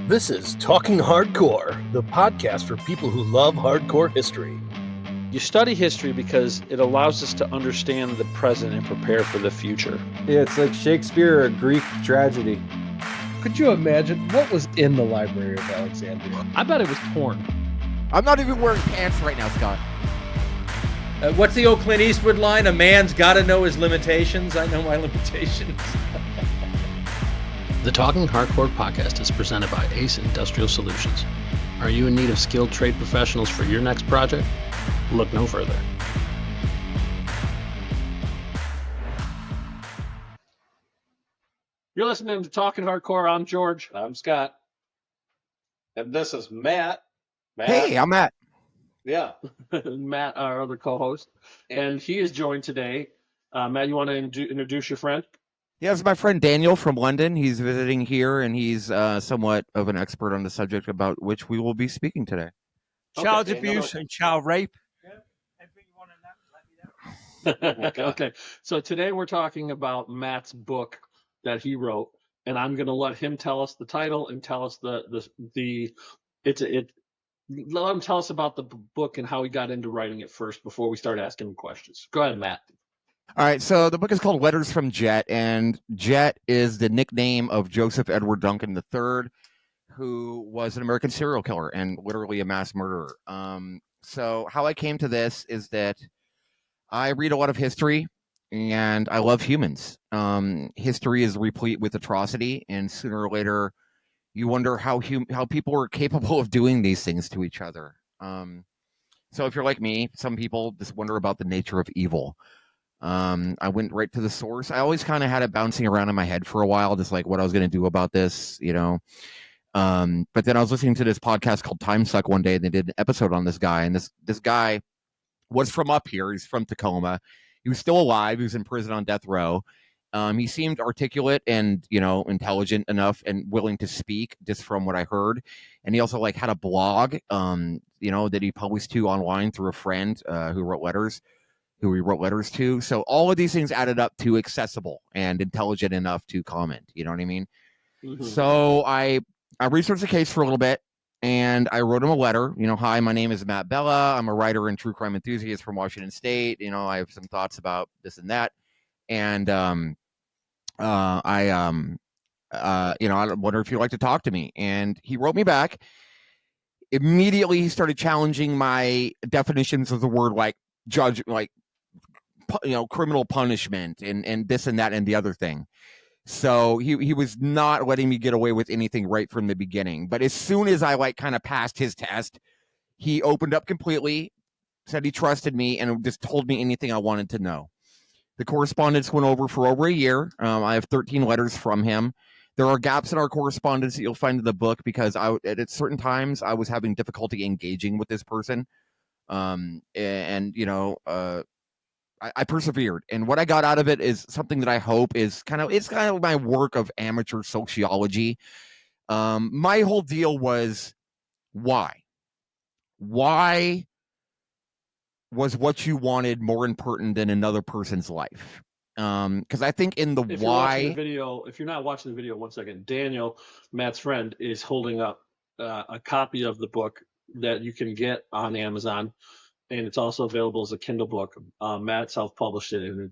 This is Talking Hardcore, the podcast for people who love hardcore history. You study history because it allows us to understand the present and prepare for the future. Yeah, it's like Shakespeare or Greek tragedy. Could you imagine what was in the Library of Alexandria? I bet it was porn. I'm not even wearing pants right now, Scott. What's the old Clint Eastwood line? A man's got to know his limitations. I know my limitations. The Talking Hardcore podcast is presented by Ace Industrial Solutions. Are you in need of skilled trade professionals for your next project? Look no further. You're listening to Talking Hardcore. I'm George. I'm Scott. And this is Matt. Hey, I'm Matt. Yeah. Matt, our other co-host. And he is joined today. Matt, you want to introduce your friend? Yeah, it's my friend Daniel from London. He's visiting here, and he's somewwhat of an expert on the subject about which we will be speaking today. Child abuse and child rape. Okay. So today we're talking about Matt's book that he wrote, and I'm going to let him tell us the title and tell us let him tell us about the book and how he got into writing it first before we start asking him questions. Go ahead, Matt. All right, so the book is called Letters from Jett, and Jett is the nickname of Joseph Edward Duncan III, who was an American serial killer and literally a mass murderer. So how I came to this is that I read a lot of history, and I love humans. History is replete with atrocity, and sooner or later, you wonder how people are capable of doing these things to each other. So if you're like me, some people just wonder about the nature of evil. I went right to the source. I always kind of had it bouncing around in my head for a while, just like what I was going to do about this, you know. But then I was listening to this podcast called Timesuck one day, and they did an episode on this guy, and this guy was from up here. He's from Tacoma. He was still alive. He was in prison on death row. He seemed articulate and, you know, intelligent enough and willing to speak, just from what I heard. And he also had a blog, you know, that he published to online through a friend who he wrote letters to. So all of these things added up to accessible and intelligent enough to comment. You know what I mean? Mm-hmm. So I researched the case for a little bit, and I wrote him a letter. You know, hi, my name is Matt Bellah. I'm a writer and true crime enthusiast from Washington State. You know, I have some thoughts about this and that. And you know, I wonder if you'd like to talk to me. And he wrote me back. Immediately, he started challenging my definitions of the word, like judge, like, you know, criminal punishment and this and that and the other thing. So he was not letting me get away with anything right from the beginning. But as soon as I kind of passed his test, he opened up completely, said he trusted me, and just told me anything I wanted to know. The correspondence went over for over a year. I have 13 letters from him. There are gaps in our correspondence that you'll find in the book because at certain times I was having difficulty engaging with this person. And you know, I persevered, and what I got out of it is something that I hope is kind of my work of amateur sociology. My whole deal was why was what you wanted more important than another person's life? Because I think in the if you're not watching the video, 1 second, Daniel, Matt's friend, is holding up a copy of the book that you can get on Amazon. And it's also available as a Kindle book. Matt self-published it, and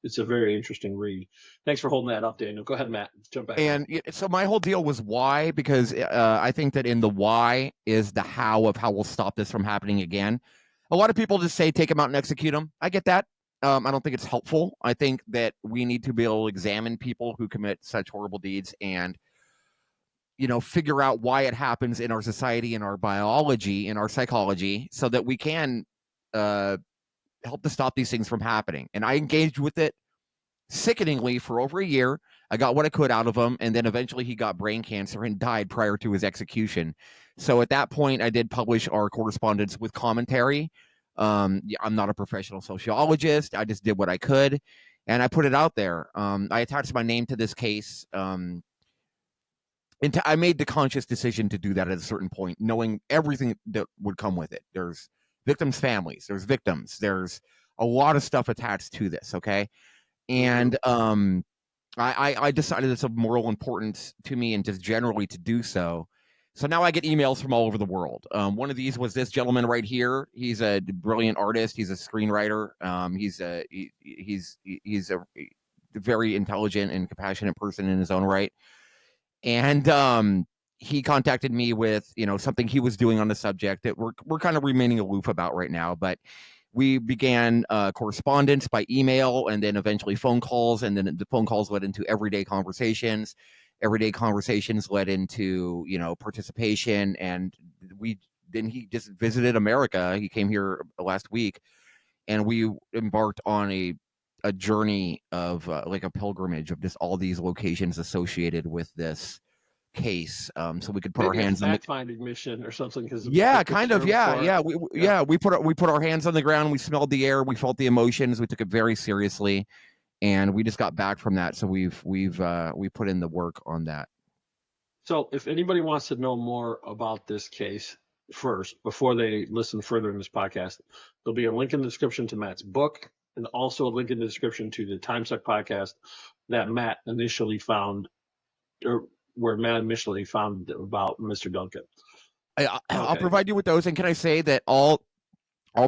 it's a very interesting read. Thanks for holding that up, Daniel. Go ahead, Matt. Jump back. And so my whole deal was why, because I think that in the why is the how of how we'll stop this from happening again. A lot of people just say take them out and execute them. I get that. I don't think it's helpful. I think that we need to be able to examine people who commit such horrible deeds and, you know, figure out why it happens in our society, in our biology, in our psychology, so that we can help to stop these things from happening. And I engaged with it sickeningly for over a year. I got what I could out of him, and then eventually he got brain cancer and died prior to his execution. So at that point, I did publish our correspondence with commentary. I'm not a professional sociologist. I just did what I could, and I put it out there. I attached my name to this case. I made the conscious decision to do that at a certain point, knowing everything that would come with it. There's victims' families, there's victims, there's a lot of stuff attached to this, okay? And I decided it's of moral importance to me and just generally to do so. So now I get emails from all over the world. One of these was this gentleman right here. He's a brilliant artist. He's a screenwriter. He's a very intelligent and compassionate person in his own right. And he contacted me with, something he was doing on the subject that we're kind of remaining aloof about right now. But we began correspondence by email and then eventually phone calls. And then the phone calls led into everyday conversations. Everyday conversations led into, participation. And he just visited America. He came here last week, and we embarked on a journey of like a pilgrimage of just all these locations associated with this case, so we could put our hands on the fact-finding mission or something. Because kind of, we put our hands on the ground. We smelled the air. We felt the emotions. We took it very seriously, and we just got back from that. So we put in the work on that. So if anybody wants to know more about this case first, before they listen further in this podcast, there'll be a link in the description to Matt's book, and also a link in the description to the Timesuck podcast that Matt initially found, or where Matt initially found about Mr. Duncan. I'll provide you with those. And can I say that all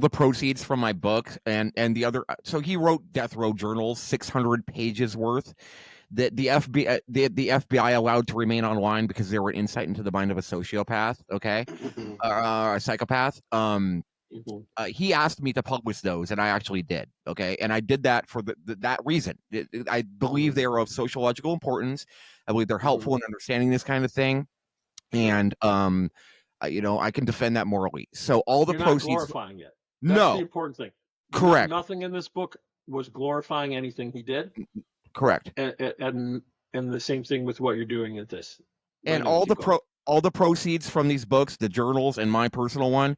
the proceeds from my book and the other, so he wrote Death Row Journals, 600 pages worth, that the FBI allowed to remain online because they were an insight into the mind of a sociopath, okay, a psychopath. He asked me to publish those, and I actually did. Okay, and I did that for that reason. I believe they are of sociological importance. I believe they're helpful in understanding this kind of thing, and I can defend that morally. So all the proceeds. Not glorifying it. That's the important thing. Correct. Nothing in this book was glorifying anything he did. Correct. And the same thing with what you're doing at this. And all the proceeds from these books, the journals, and my personal one,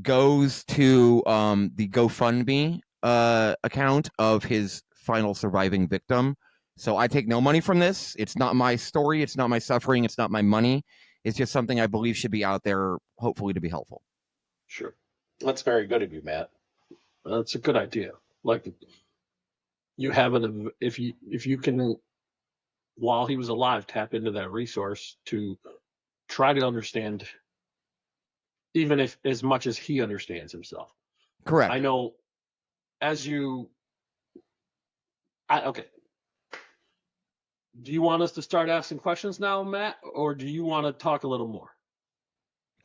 goes to the GoFundMe account of his final surviving victim. So I take no money from this. It's not my story. It's not my suffering. It's not my money. It's just something I believe should be out there, hopefully to be helpful. Sure. That's very good of you, Matt. That's a good idea. Like, you have it, if you can, while he was alive, tap into that resource to try to understand, even if as much as he understands himself. Correct. I know, okay. Do you want us to start asking questions now, Matt, or do you want to talk a little more?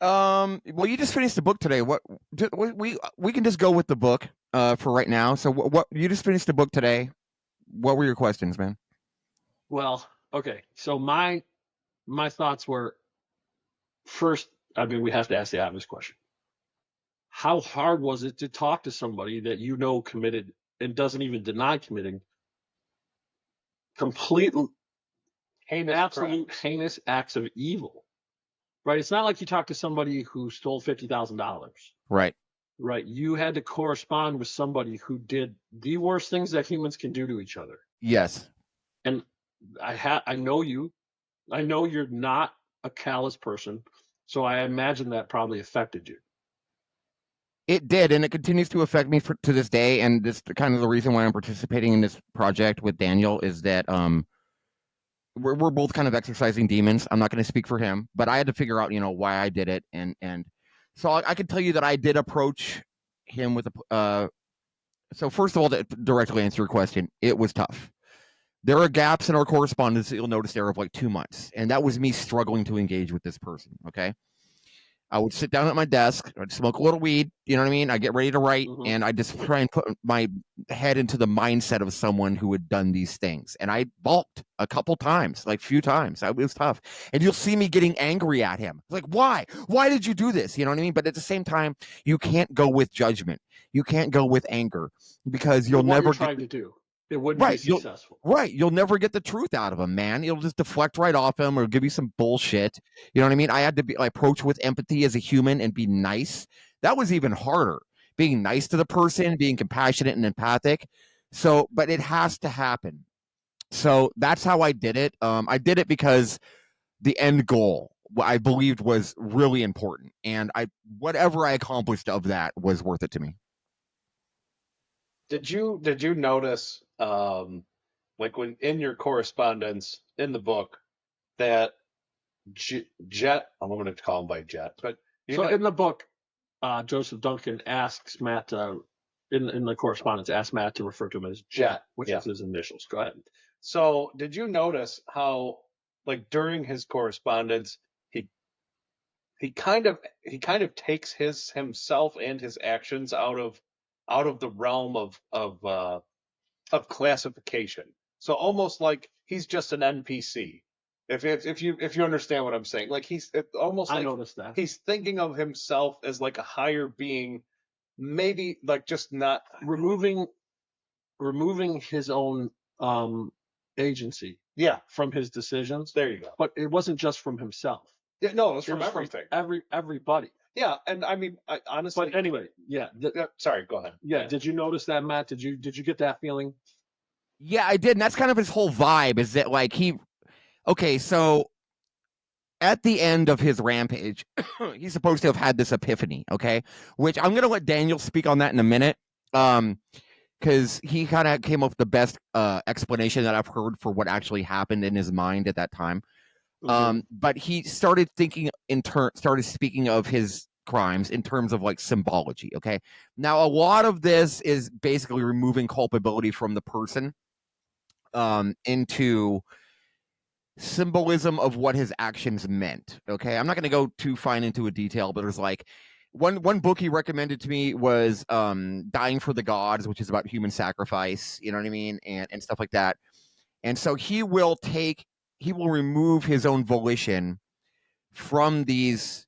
Well, you just finished the book today. We can just go with the book for right now. So what you just finished the book today. What were your questions, man? Well, okay. So my thoughts were, first, we have to ask the obvious question. How hard was it to talk to somebody that committed and doesn't even deny committing absolute heinous acts of evil? Right? It's not like you talk to somebody who stole $50,000. Right. Right. You had to correspond with somebody who did the worst things that humans can do to each other. Yes. And I know you. I know you're not a callous person, so I imagine that probably affected you. It did, and it continues to affect me to this day. And this kind of the reason why I'm participating in this project with Daniel is that we're both kind of exercising demons. I'm not going to speak for him, but I had to figure out why I did it, and so I can tell you that I did approach him with so first of all, to directly answer your question, it was tough. There are gaps in our correspondence that you'll notice there of like 2 months, and that was me struggling to engage with this person. Okay. I would sit down at my desk, I'd smoke a little weed, you know what I mean? I get ready to write, and I just try and put my head into the mindset of someone who had done these things. And I balked a couple times, like few times. It was tough. And you'll see me getting angry at him. Like, why? Why did you do this? You know what I mean? But at the same time, you can't go with judgment. You can't go with anger, because you'll never what you're trying to do. It wouldn't be successful. You'll never get the truth out of him, man. It'll just deflect right off him or give you some bullshit. You know what I mean? I had to approach with empathy as a human and be nice. That was even harder. Being nice to the person, being compassionate and empathic. So, but it has to happen. So that's how I did it. I did it because the end goal, I believed, was really important. And whatever I accomplished of that was worth it to me. Did you notice, like when in your correspondence in the book, that Jett. I'm going to call him by Jett, but So in the book, Joseph Duncan asks Matt in the correspondence, asks Matt to refer to him as Jett, which is his initials. Go ahead. So did you notice how, like, during his correspondence, he kind of takes himself and his actions out of the realm of classification. So almost like he's just an NPC. If you understand what I'm saying, like almost I like noticed that. he's thinking of himself as like a higher being, maybe like just not removing his own agency Yeah, from his decisions. there you go. But it wasn't just from himself. Yeah, no, it's It from was everything. Everybody. Yeah, and I mean, honestly. But anyway, yeah. Sorry, go ahead. Yeah. Did you notice that, Matt? Did you get that feeling? Yeah, I did, and that's kind of his whole vibe. Is that like so at the end of his rampage, he's supposed to have had this epiphany, okay? Which I'm gonna let Daniel speak on that in a minute, because he kind of came up with the best explanation that I've heard for what actually happened in his mind at that time. But he started thinking started speaking of his crimes in terms of like symbology. Okay, now a lot of this is basically removing culpability from the person, into symbolism of what his actions meant. Okay, I'm not going to go too fine into a detail, but there's like one book he recommended to me was Dying for the Gods, which is about human sacrifice. You know what I mean, and stuff like that. And so he will remove his own volition from these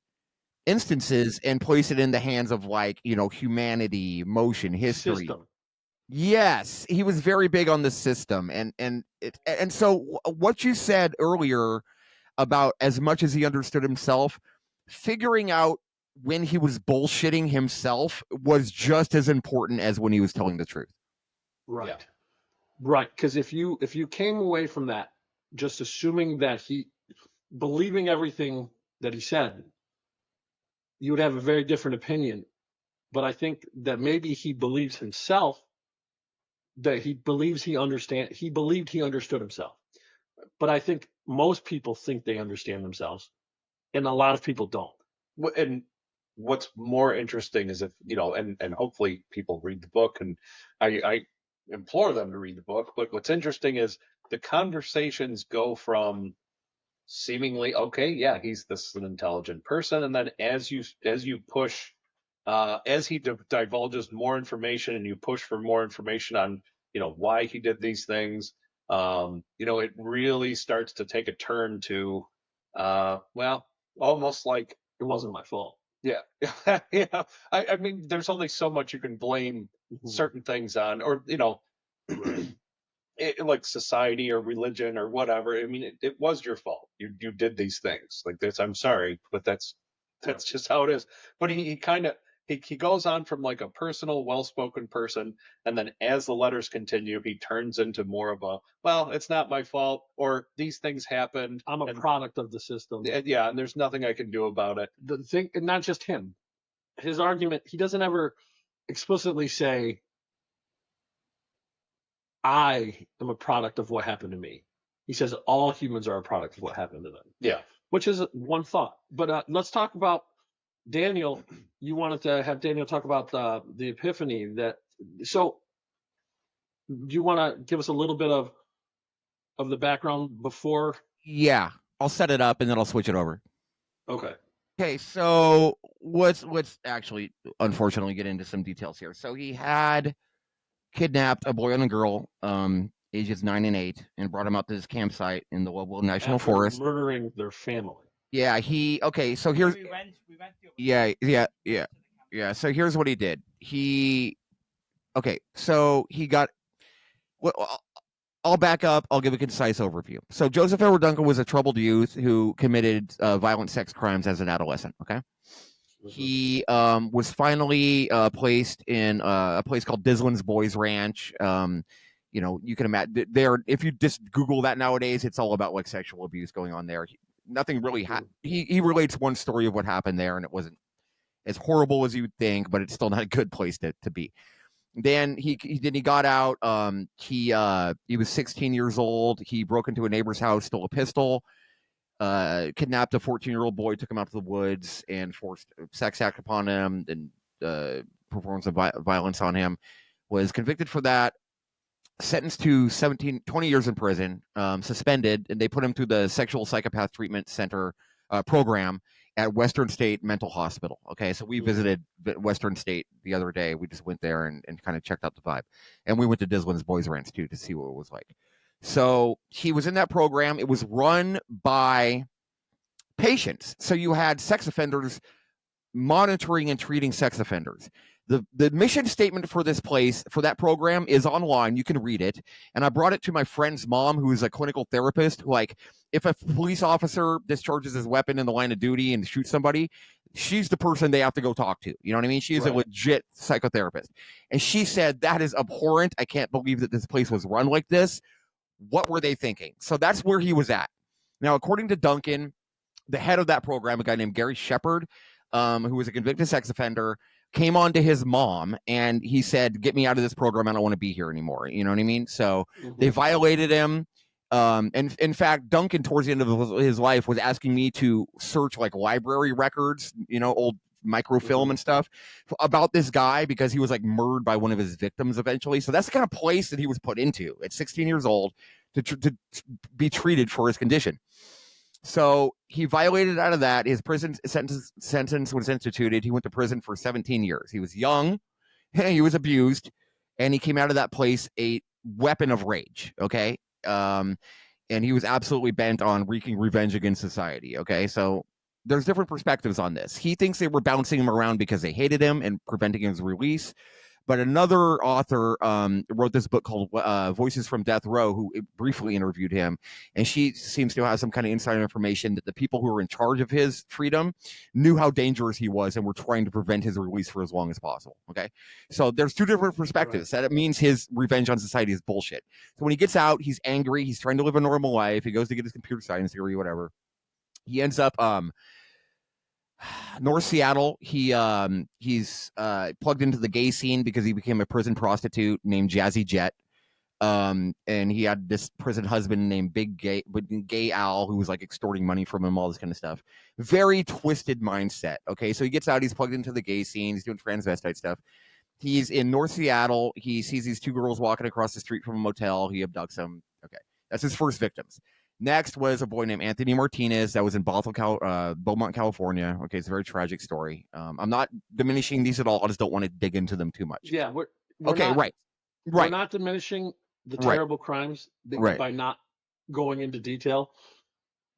instances and place it in the hands of, like, humanity, motion, history. System. Yes, he was very big on the system, and so what you said earlier about as much as he understood himself, figuring out when he was bullshitting himself was just as important as when he was telling the truth. Right. Yeah. Right. Because if you came away from that just assuming that he believing everything that he said, you would have a very different opinion. But I think that maybe he believes himself, that he believed he understood himself. But I think most people think they understand themselves, and a lot of people don't. And what's more interesting is if, and hopefully people read the book, and I implore them to read the book. But what's interesting is the conversations go from seemingly, okay, yeah, he's an intelligent person. And then as you push, as he divulges more information and you push for more information on, why he did these things, it really starts to take a turn to, well, almost like It wasn't my fault. yeah. Yeah. I mean, there's only so much you can blame certain things on, or, like society or religion or whatever. I mean, it was your fault. You did these things like this. I'm sorry, but that's just how it is. But he kind of, he goes on from like a personal, well-spoken person, and then as the letters continue, he turns into more of a, well, it's not my fault, or these things happened. I'm a product of the system. Yeah, and there's nothing I can do about it. The thing, and not just him. His argument, he doesn't ever explicitly say, I am a product of what happened to me. He says all humans are a product of what happened to them. Yeah. Which is one thought. But let's talk about Daniel. You wanted to have Daniel talk about the epiphany. So do you want to give us a little bit of the background before? Yeah, I'll set it up and then I'll switch it over. Okay. Okay, so let's actually, unfortunately, get into some details here. So he had kidnapped a boy and a girl, ages 9 and 8, and brought them out to this campsite in the Lobo National Forest, murdering their family. Yeah, so here's yeah. So here's what he did. So he got. Well, I'll back up. I'll give a concise overview. So Joseph Edward Duncan was a troubled youth who committed violent sex crimes as an adolescent. Okay. He was finally placed in a place called Dislin's Boys Ranch. You can imagine there. If you just Google that nowadays, it's all about like sexual abuse going on there. Nothing really. He relates one story of what happened there, and it wasn't as horrible as you'd think, but it's still not a good place to be. Then he got out. He was 16 years old. He broke into a neighbor's house, stole a pistol. kidnapped a 14-year-old boy, took him out to the woods, and forced a sex act upon him, and performance of violence on him. Was convicted for that, sentenced to 20 years in prison, suspended, and they put him through the Sexual Psychopath Treatment Center program at Western State Mental Hospital. Okay, so we visited Western State the other day. We just went there and kind of checked out the vibe. And we went to Dislin's Boys Ranch, too, to see what it was like. So he was in that program. It was run by patients. So you had sex offenders monitoring and treating sex offenders. The mission statement for this place, for that program, is online. You can read it. And I brought it to my friend's mom, who is a clinical therapist, who, like, if a police officer discharges his weapon in the line of duty and shoots somebody, she's the person they have to go talk to. You know what I mean? She is a legit psychotherapist. And she said, that is abhorrent. I can't believe that this place was run like this. What were they thinking? So that's where he was at. Now, according to Duncan, the head of that program, a guy named Gary Shepard, who was a convicted sex offender, came on to his mom and he said, get me out of this program. I don't want to be here anymore. You know what I mean? So they violated him. And in fact, Duncan, towards the end of his life, was asking me to search like library records, you know, old microfilm and stuff about this guy, because he was like murdered by one of his victims eventually. So that's the kind of place that he was put into at 16 years old to be treated for his condition. So he violated out of that. His prison sentence was instituted. He went to prison for 17 years. He was young, he was abused, and he came out of that place a weapon of rage. Okay. And he was absolutely bent on wreaking revenge against society. Okay. So there's different perspectives on this. He thinks they were bouncing him around because they hated him and preventing his release. But another author wrote this book called Voices from Death Row, who briefly interviewed him. And she seems to have some kind of insider information that the people who were in charge of his freedom knew how dangerous he was and were trying to prevent his release for as long as possible. Okay. So there's two different perspectives. That it means his revenge on society is bullshit. So when he gets out, he's angry. He's trying to live a normal life. He goes to get his computer science degree, whatever. He ends up North Seattle. He's plugged into the gay scene because he became a prison prostitute named Jazzy Jett. And he had this prison husband named Big Gay Al, who was like extorting money from him, all this kind of stuff. Very twisted mindset. Okay, so he gets out, he's plugged into the gay scene, he's doing transvestite stuff. He's in North Seattle. He sees these two girls walking across the street from a motel. He abducts them. Okay, that's his first victims. Next was a boy named Anthony Martinez that was in Beaumont, California. Okay, it's a very tragic story. I'm not diminishing these at all. I just don't want to dig into them too much. Yeah, we're okay, not, right. We're not diminishing the terrible crimes by not going into detail.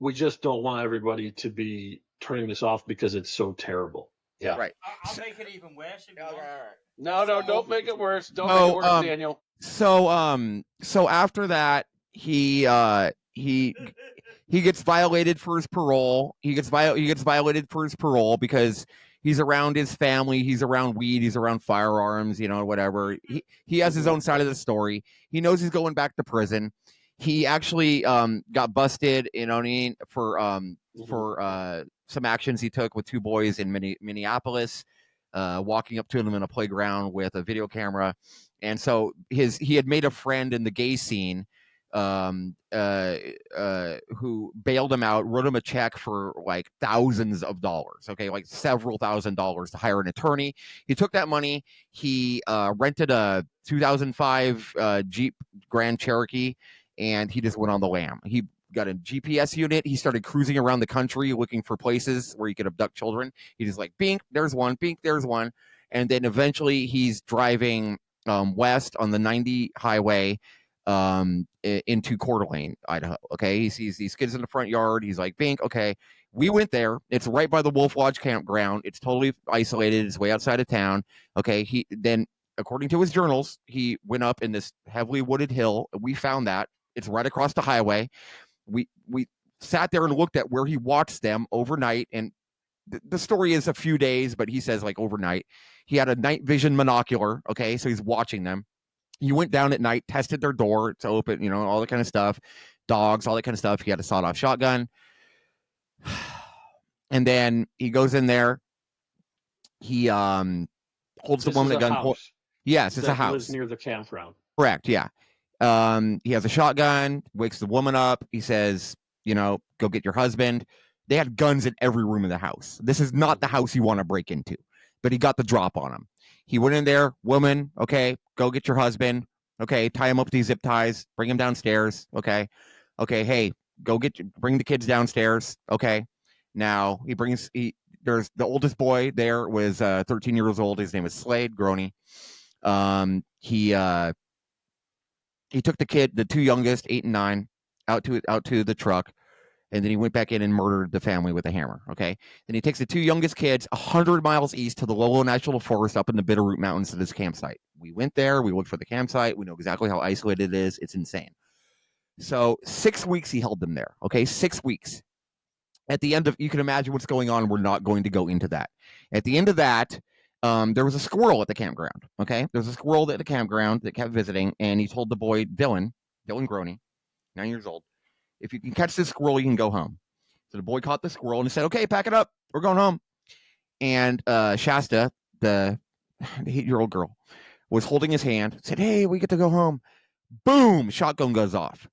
We just don't want everybody to be turning this off because it's so terrible. Yeah, right. I'll make it even worse. No, don't make it worse. Don't make it worse, Daniel. So after that, he gets violated for his parole. He gets violated for his parole because he's around his family. He's around weed. He's around firearms. You know, whatever. He has his own side of the story. He knows he's going back to prison. He actually got busted, you know what I mean, for some actions he took with two boys in Minneapolis, walking up to them in a playground with a video camera. And so he had made a friend in the gay scene who bailed him out, wrote him a check for like thousands of dollars, okay, like several $1,000s to hire an attorney. He took that money. He rented a 2005 Jeep Grand Cherokee, and he just went on the lam. He got a GPS unit. He started cruising around the country looking for places where he could abduct children. He just like, bink, there's one, bink, there's one. And then eventually he's driving west on the 90 highway into Coeur d'Alene, Idaho. Okay, he sees these kids in the front yard. He's like, bink, okay. We went there. It's right by the Wolf Lodge campground. It's totally isolated. It's way outside of town. Okay, he then, according to his journals, he went up in this heavily wooded hill. We found that. It's right across the highway. We sat there and looked at where he watched them overnight, and the story is a few days, but he says like overnight. He had a night vision monocular, okay, so he's watching them. He went down at night, tested their door to open, you know, all that kind of stuff, dogs, all that kind of stuff. He had a sawed-off shotgun. And then he goes in there. He holds the woman at gunpoint. Yes, it's a house. Lives near the campground. Correct, yeah. He has a shotgun, wakes the woman up. He says, go get your husband. They had guns in every room of the house. This is not the house you want to break into, but he got the drop on him. He went in there, woman, okay, go get your husband. Okay, tie him up with these zip ties, bring him downstairs. Okay, hey, bring the kids downstairs. Okay, now there's the oldest boy there was 13 years old. His name was Slade Groney. He took the two youngest, 8 and 9, out to the truck, and then he went back in and murdered the family with a hammer. Okay, then he takes the two youngest kids 100 miles east to the Lolo National Forest up in the Bitterroot Mountains to this campsite. We went there. We looked for the campsite. We know exactly how isolated it is. It's insane. So 6 weeks he held them there. Okay, 6 weeks. At the end of, you can imagine what's going on. We're not going to go into that. At the end of that, there was a squirrel at the campground. Okay, there was a squirrel at the campground that kept visiting, and he told the boy Dylan Groney, 9 years old, if you can catch this squirrel, you can go home. So the boy caught the squirrel and he said, "Okay, pack it up. We're going home." And Shasta, the 8-year-old girl, was holding his hand. Said, "Hey, we get to go home." Boom! Shotgun goes off.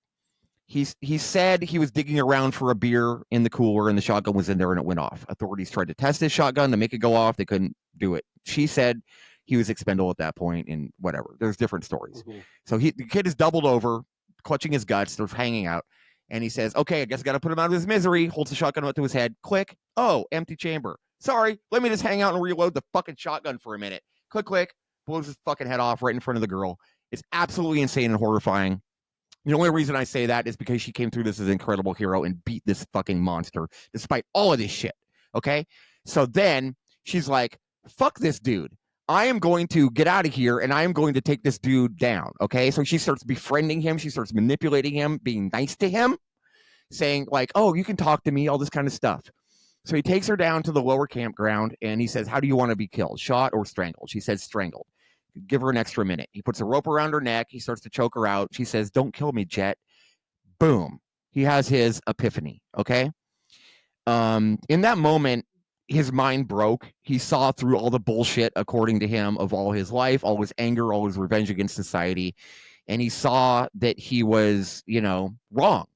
He said he was digging around for a beer in the cooler, and the shotgun was in there, and it went off. Authorities tried to test his shotgun to make it go off. They couldn't do it. She said he was expendable at that point, and whatever. There's different stories. Mm-hmm. So the kid is doubled over, clutching his guts. They're hanging out, and he says, "Okay, I guess I got to put him out of his misery." Holds the shotgun up to his head. Click. Oh, empty chamber. Sorry, let me just hang out and reload the fucking shotgun for a minute. Click, click. Blows his fucking head off right in front of the girl. It's absolutely insane and horrifying. The only reason I say that is because she came through this as an incredible hero and beat this fucking monster despite all of this shit. Okay? So then she's like, fuck this dude. I am going to get out of here and I am going to take this dude down. Okay? So she starts befriending him. She starts manipulating him, being nice to him, saying like, "Oh, you can talk to me," all this kind of stuff. So he takes her down to the lower campground and he says, "How do you want to be killed? Shot or strangled?" She says, "Strangled." Give her an extra minute. He puts a rope around her neck. He starts to choke her out. She says, "Don't kill me, Jett." Boom. He has his epiphany. Okay. In that moment, his mind broke. He saw through all the bullshit, according to him, of all his life, all his anger, all his revenge against society. And he saw that he was, wrong.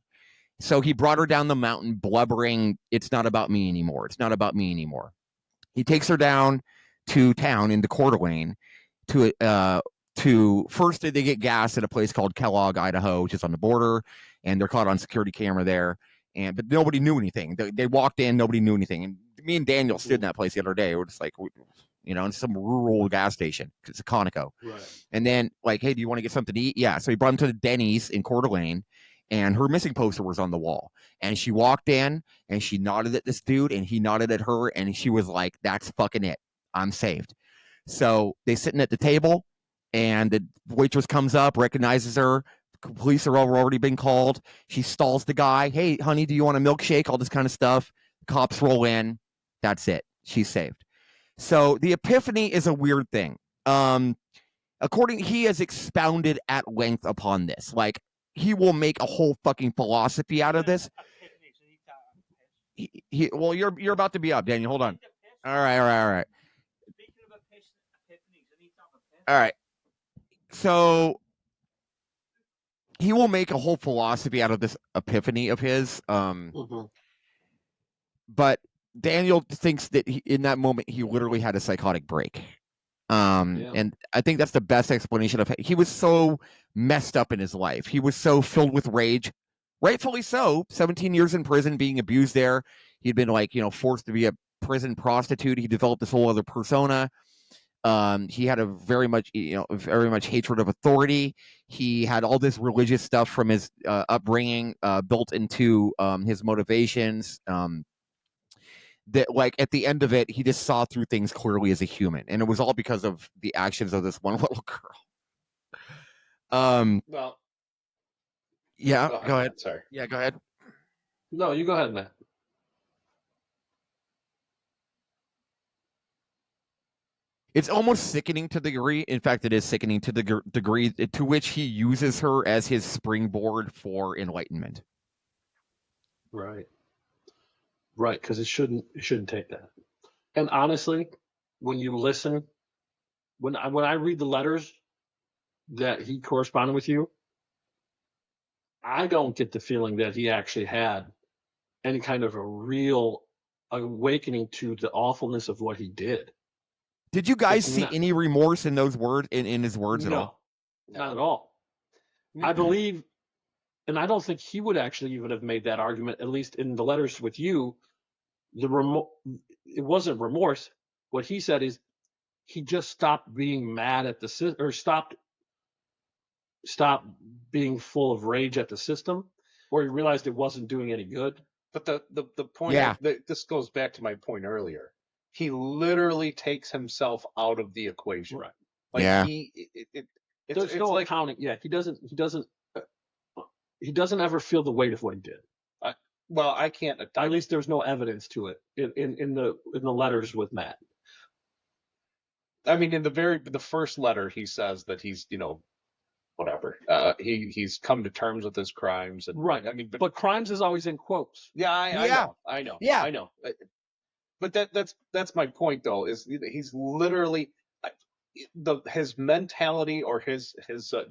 So he brought her down the mountain, blubbering, "It's not about me anymore. It's not about me anymore." He takes her down to town into Coeur d'Alene. To first they get gas at a place called Kellogg, Idaho, which is on the border, and they're caught on security camera there. But nobody knew anything. They walked in, nobody knew anything. And me and Daniel stood in that place the other day. We're just like, in some rural gas station. It's a Conoco. Right. And then like, "Hey, do you want to get something to eat?" Yeah. So he brought him to the Denny's in Coeur d'Alene, and her missing poster was on the wall. And she walked in and she nodded at this dude, and he nodded at her, and she was like, "That's fucking it. I'm saved." So they sitting at the table, and the waitress comes up, recognizes her. Police are already been called. She stalls the guy. "Hey, honey, do you want a milkshake?" All this kind of stuff. Cops roll in. That's it. She's saved. So the epiphany is a weird thing. He has expounded at length upon this. Like, he will make a whole fucking philosophy out of this. Well, you're about to be up, Daniel. Hold on. All right. All right. So he will make a whole philosophy out of this epiphany of his. But Daniel thinks that in that moment he literally had a psychotic break. And I think that's the best explanation of it. He was so messed up in his life. He was so filled with rage, rightfully so. 17 years in prison, being abused there. He'd been forced to be a prison prostitute. He developed this whole other persona. He had a very much hatred of authority. He had all this religious stuff from his upbringing built into his motivations. That, like, at the end of it, he just saw through things clearly as a human, and it was all because of the actions of this one little girl. Well, yeah, go ahead. Sorry. Yeah, go ahead. No, you go ahead, Matt. It's almost sickening to the degree. In fact, it is sickening to the degree to which he uses her as his springboard for enlightenment. Right. Right, because it shouldn't take that. And honestly, when you listen, when I read the letters that he corresponded with you, I don't get the feeling that he actually had any kind of a real awakening to the awfulness of what he did. Did you guys It's see not- any remorse in those words in his words at all? No, not at all. I believe, and I don't think he would actually even have made that argument, at least in the letters with you. It wasn't remorse. What he said is he just stopped being mad at the system, or stopped being full of rage at the system, or he realized it wasn't doing any good. But the point, Yeah. this goes back to my point earlier. He literally takes himself out of the equation. Right. Like Yeah. There's no like, accounting. Yeah, he doesn't ever feel the weight of what he did. well, I can't. At least there's no evidence to it in the letters with Matt. I mean, in the first letter, he says that he's, whatever. He's come to terms with his crimes. And, Right. I mean, but crimes is always in quotes. yeah, I know. Yeah. I know. But that's my point, though. Is he's literally his mentality or his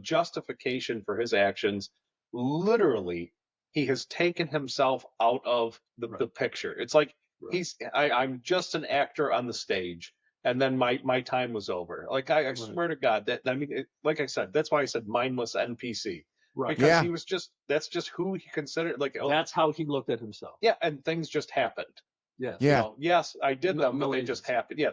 justification for his actions. Literally, he has taken himself out of the picture. It's like I'm just an actor on the stage. And then my time was over. Like I swear to God that like I said, that's why I said mindless NPC. Right. Because he was that's just who he considered. Like that's how he looked at himself. Yeah, and things just happened. Yes. Yeah. Yes, I did them, but they agents. just happened. Yeah.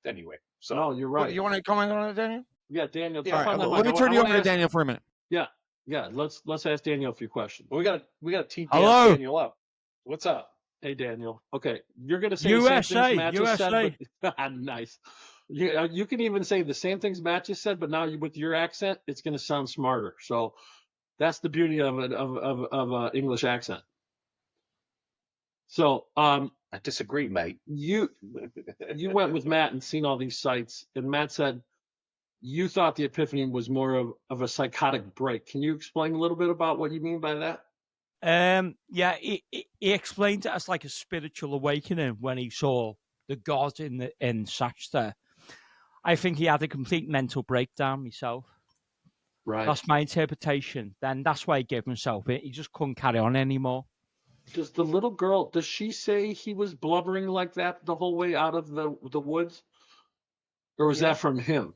Anyway. So no, you're right. You want to comment on it, Daniel? Yeah, Daniel. Yeah, All right, let me turn you over to Daniel for a minute. Yeah. Let's ask Daniel a few questions. we got to tee Hello. Daniel up. What's up? Hey, Daniel. Okay, you're gonna say USA, the same things Matt just USA. said. But, nice. You can even say the same things Matt just said, but now with your accent, it's gonna sound smarter. So that's the beauty of it of English accent. So I disagree, mate. You went with Matt and seen all these sites, and Matt said you thought the epiphany was more of a psychotic break. Can you explain a little bit about what you mean by that? Yeah, he explained it as like a spiritual awakening when he saw the God in Shasta. I think he had a complete mental breakdown myself. Right. That's my interpretation. Then that's why he gave himself it. He just couldn't carry on anymore. Does the little girl, does she say he was blubbering like that the whole way out of the woods? Or was that from him?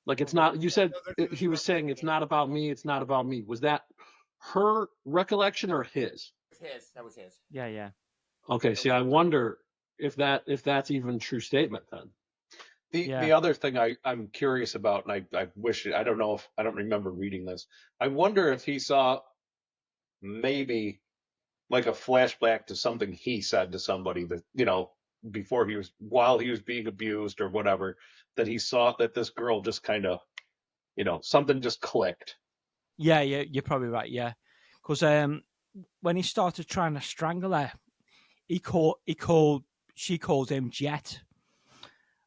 Like it's not, you said he was saying it's not about me, it's not about me. Was that her recollection or his? That was his. Yeah. Okay, see, I wonder if that's even a true statement then. The other thing I'm curious about, and I wish, I don't know if, I don't remember reading this. I wonder if he saw maybe like a flashback to something he said to somebody that, while he was being abused or whatever, that he saw that this girl just kind of, something just clicked. Yeah, you're probably right. Yeah, because when he started trying to strangle her, she called him Jett,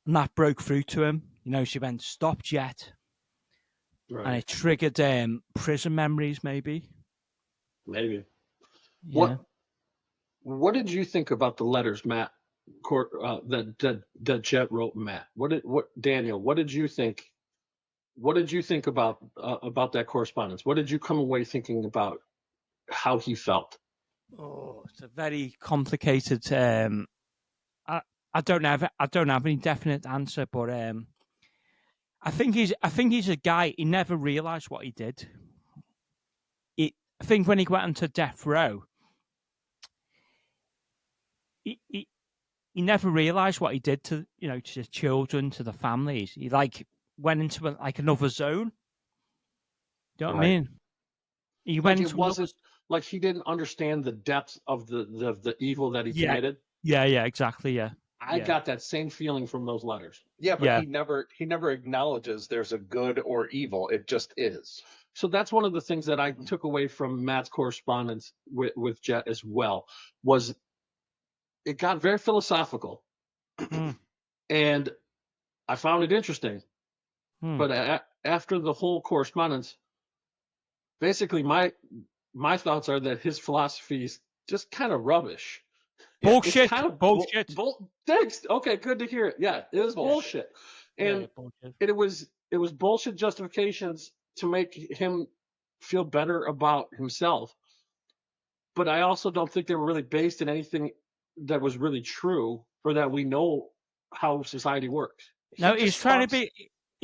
and that broke through to him. She went, "Stop, Jett," Right. and it triggered prison memories, maybe. Maybe. Yeah. What did you think about the letters, Matt? That Jett wrote, Matt. Daniel? What did you think? What did you think about that correspondence? What did you come away thinking about how he felt? Oh, it's a very complicated. I don't have any definite answer, but I think he's a guy. He never realized what he did. I think when he went into death row, he never realized what he did to to the children, to the families. He went into another zone. Do you know what I mean? He went into wasn't like he didn't understand the depth of the evil that he committed. Yeah, exactly. Yeah. I got that same feeling from those letters. Yeah, but he never acknowledges there's a good or evil. It just is. So that's one of the things that I took away from Matt's correspondence with Jett as well, was it got very philosophical. And I found it interesting. But after the whole correspondence, basically my thoughts are that his philosophy is just kind of rubbish. Bullshit. Kind of bullshit. Thanks. Okay, good to hear it. Yeah, it was bullshit. And it was bullshit justifications to make him feel better about himself. but I also don't think they were really based in anything that was really true, or that we know how society works. No, he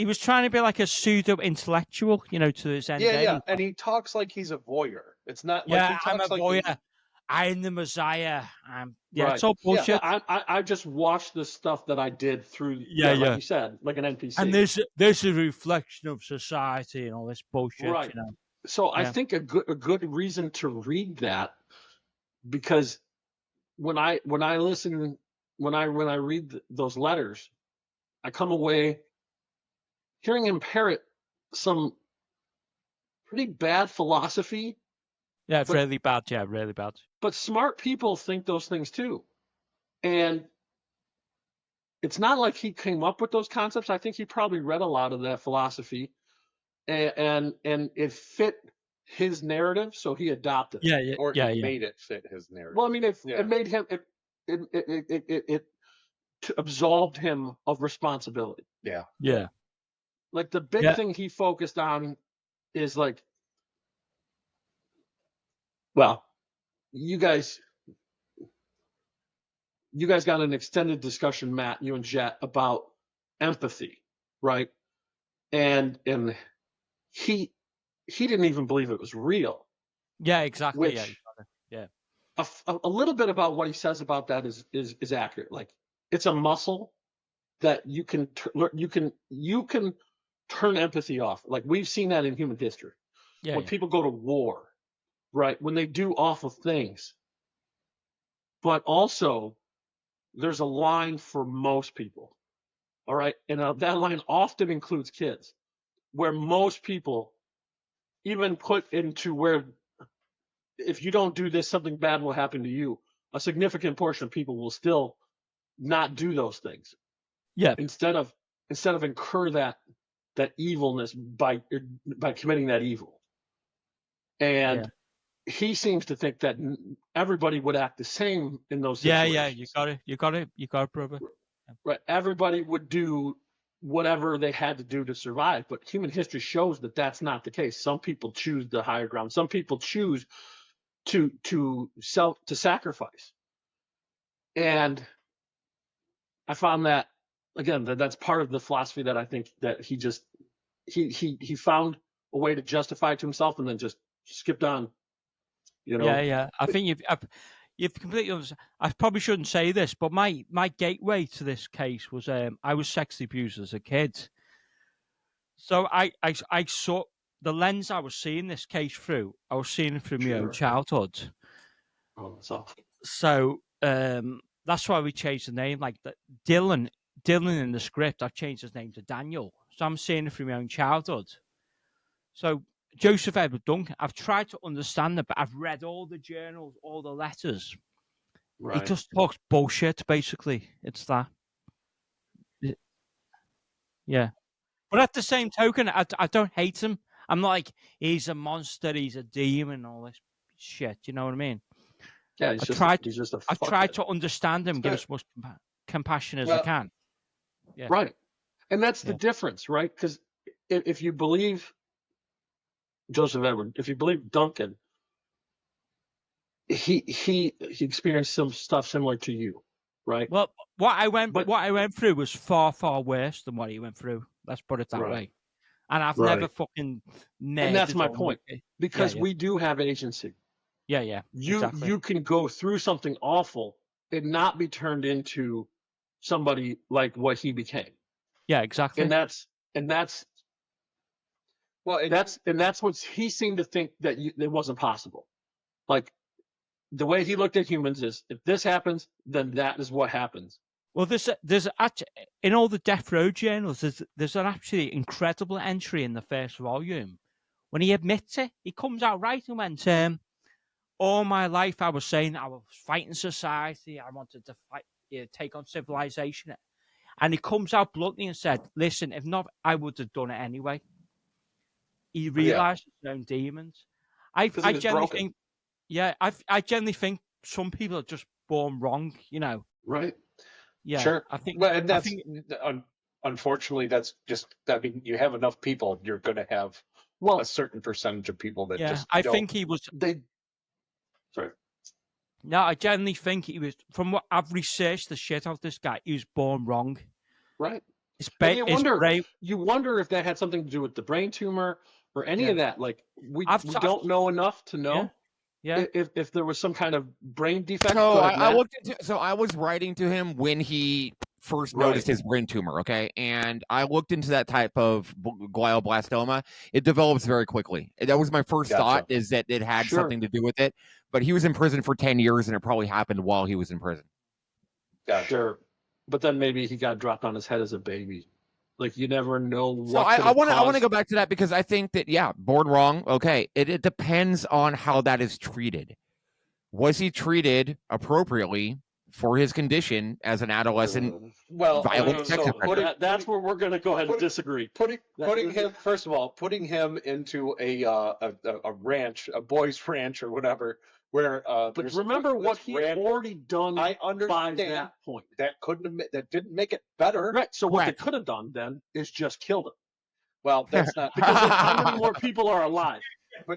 was trying to be like a pseudo intellectual, you know, to his end game. Yeah, and he talks like he's a voyeur. It's not like he talks I'm a like voyeur. I'm the Messiah. It's all bullshit. Yeah, I just watched the stuff that I did through. Like you said, like an NPC. And there's a reflection of society and all this bullshit. Right. You know? So I think a good reason to read that, because when I read those letters, I come away hearing him parrot some pretty bad philosophy. Yeah, really bad. Yeah, really bad. But smart people think those things too. And it's not like he came up with those concepts. I think he probably read a lot of that philosophy, and it fit his narrative, so he adopted it. Or he made it fit his narrative. Well, I mean, it made him, it absolved him of responsibility. Yeah. Yeah. Like the big thing he focused on is like, well, you guys got an extended discussion, Matt, you and Jett, about empathy, right? And he didn't even believe it was real. Yeah, exactly. Which, yeah. A little bit about what he says about that is accurate. Like, it's a muscle that you can turn empathy off. Like, we've seen that in human history. When people go to war, right? When they do awful things. But also, there's a line for most people. All right. And that line often includes kids, where most people even put into where, if you don't do this, something bad will happen to you. A significant portion of people will still not do those things. Yeah. Instead of incur that evilness by committing that evil. And he seems to think that everybody would act the same in those situations. Yeah, you got it, brother. Right. Everybody would do whatever they had to do to survive, but human history shows that that's not the case. Some people choose the higher ground. Some people choose to sacrifice. And I found that, again, that's part of the philosophy that I think that he found a way to justify it to himself and then just skipped on. You know? Yeah. I think you've completely understood. I probably shouldn't say this, but my gateway to this case was I was sexually abused as a kid. So I saw the lens I was seeing this case through. I was seeing it through my own childhood. Oh, that's awful. So that's why we changed the name. Like Dylan in the script, I've changed his name to Daniel. So I'm seeing it through my own childhood. So Joseph Edward Duncan, I've tried to understand it, but I've read all the journals, all the letters. Right. He just talks bullshit, basically. It's that. Yeah. But at the same token, I don't hate him. I'm not like, he's a monster, he's a demon, all this shit. You know what I mean? Yeah, he's just a I've tried to understand him, give as much compassion as I can. Yeah. Right. And that's the difference, right? Because if you believe Joseph Edward, if you believe Duncan, he experienced some stuff similar to you, right? Well, what I went through was far, far worse than what he went through. Let's put it that way. And I've never fucking. And that's my point, because we do have agency. Yeah. Exactly. You can go through something awful and not be turned into somebody like what he became. Yeah, exactly. And that's what he seemed to think that it wasn't possible. Like, the way he looked at humans is, if this happens, then that is what happens. Well, there's actually, in all the Death Row journals, there's an actually incredible entry in the first volume when he admits it. He comes out right and went, all my life I was saying I was fighting society, I wanted to fight, take on civilization, and he comes out bluntly and said, "Listen, if not, I would have done it anyway." He realized his own demons. I generally think, I generally think some people are just born wrong, you know. Right. Yeah. Sure. I think. Well, and that's unfortunately, that's just. I mean, you have enough people, you're going to have a certain percentage of people that just. I think he was. No, I generally think he was. From what I've researched the shit out of this guy, he was born wrong. Right. His And you wonder, brain. you wonder if that had something to do with the brain tumor or any of that. Like we don't know enough to know. Yeah. If there was some kind of brain defect. So Go ahead, I Matt. looked into. So I was writing to him when he first noticed his brain tumor. Okay, and I looked into that type of glioblastoma. It develops very quickly. That was my first thought, is that it had something to do with it. But he was in prison for 10 years, and it probably happened while he was in prison. Sure. But then maybe he got dropped on his head as a baby. Like, you never know what. So I want to go back to that, because I think that, born wrong. Okay, it depends on how that is treated. Was he treated appropriately for his condition as an adolescent? Violent sex offender? That's where we're going to go ahead and disagree. Putting him, first of all, putting him into a ranch, a boys' ranch or whatever, where but remember what he had already done. I understand by that point. That didn't make it better. Right. So what they could have done then is just killed him. Well, that's not, because then how many more people are alive?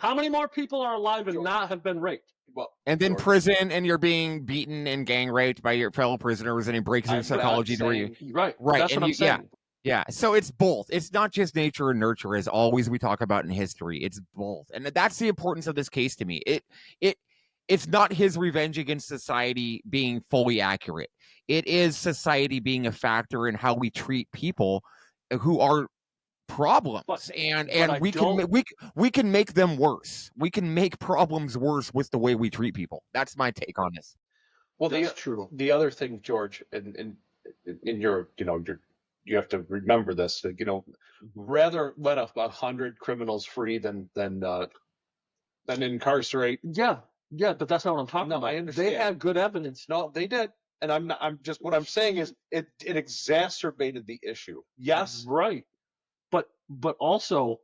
How many more people are alive and not have been raped? Well, and then prison, and you're being beaten and gang raped by your fellow prisoners, and he breaks your psychology to where you right. That's and what I'm saying. Yeah. So it's both. It's not just nature and nurture, as always we talk about in history. It's both, and that's the importance of this case to me. It's not his revenge against society being fully accurate. It is society being a factor in how we treat people who are problems, and we can make them worse. We can make problems worse with the way we treat people. That's my take on this. Well, that's true. The other thing, George, in your, you have to remember this. That, rather let 100 criminals free than incarcerate. Yeah, but that's not what I'm talking about. I understand. They had good evidence. No, they did. And what I'm saying is it exacerbated the issue. Yes. Right. But also,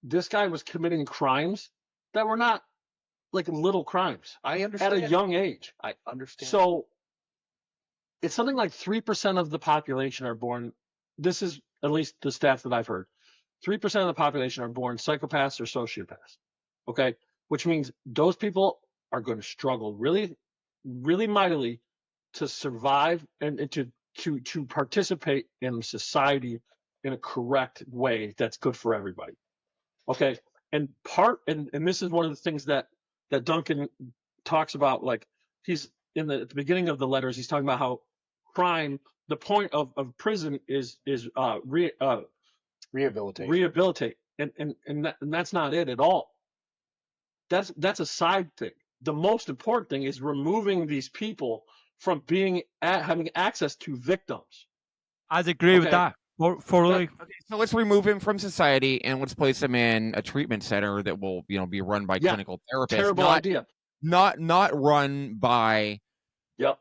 this guy was committing crimes that were not like little crimes. I understand. At a young age. I understand. So it's something like 3% of the population are born. This is at least the stats that I've heard. 3% of the population are born psychopaths or sociopaths. Okay? Which means those people are going to struggle really, really mightily to survive and to participate in society in a correct way that's good for everybody. Okay? And this is one of the things that Duncan talks about. Like, he's at the beginning of the letters, he's talking about how crime, the point of prison is rehabilitate. And that's not it at all. That's a side thing. The most important thing is removing these people from having access to victims. I'd agree with that. Okay, so let's remove him from society and let's place him in a treatment center that will, be run by clinical therapists. Terrible idea. Not run by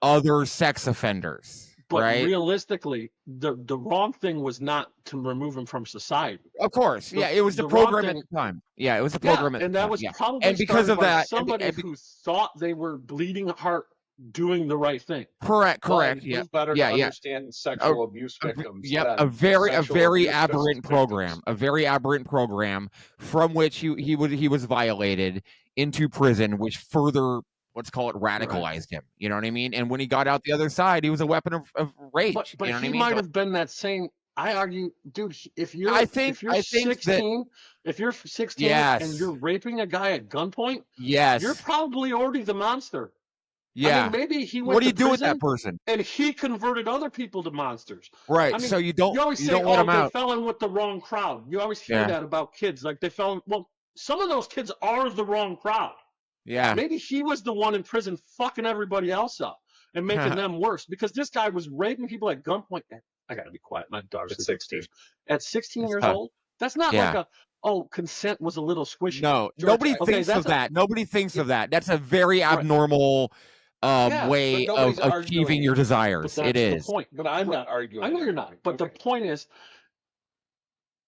other sex offenders. But right? Realistically, the wrong thing was not to remove him from society. Of course, it was the program at the time. Yeah, it was the program at the time. And that was probably and because of that, somebody who thought they were bleeding heart doing the right thing. Correct. Who's better to understand sexual abuse victims? A very aberrant program. A very aberrant program from which he was violated into prison, which further, let's call it, radicalized him. You know what I mean? And when he got out the other side, he was a weapon of rage. But you know he what I mean? might have been that same. I argue, dude, if you're 16 and you're raping a guy at gunpoint, you're probably already the monster. Yeah. I mean, maybe he went what do you to do with prison that person? and he converted other people to monsters. Right. I mean, so you don't always say, let them out. They fell in with the wrong crowd. You always hear that about kids. Like, they fell in. Well, some of those kids are the wrong crowd. Yeah. Maybe he was the one in prison fucking everybody else up and making them worse, because this guy was raping people at gunpoint. I got to be quiet. My dog's at 16. At 16 years old? That's not like consent was a little squishy. No, nobody thinks of that. Nobody thinks of that. That's a very abnormal way of achieving your desires. It is. The point. But I'm not arguing. I know you're not. But the point is,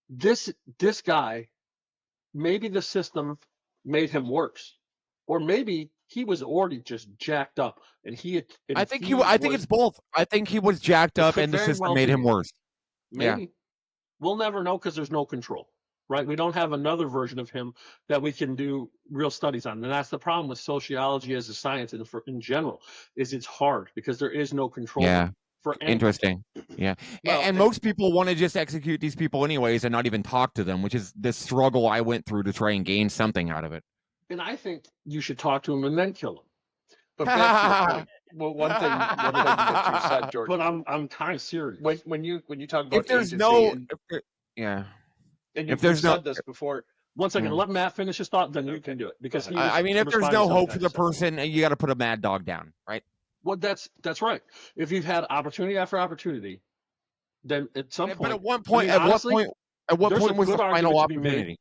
this guy, maybe the system made him worse, or maybe he was already just jacked up, and I think it's both. I think he was jacked up, and the system made him worse. Maybe we'll never know because there's no control. right? We don't have another version of him that we can do real studies on. And that's the problem with sociology as a science and in general, is it's hard because there is no control for anyone. Interesting. Yeah. Well, and most people want to just execute these people anyways and not even talk to them, which is the struggle I went through to try and gain something out of it. And I think you should talk to him and then kill him. But back to your point. Well, one thing that you said, George. But I'm kind of serious. When you talk about if there's agency and you've said this before. One second, let Matt finish his thought, then you can do it. Because if there's no hope for the person, you got to put a mad dog down, right? Well, that's right. If you've had opportunity after opportunity, then at some point. But at what point? At what point was the final opportunity?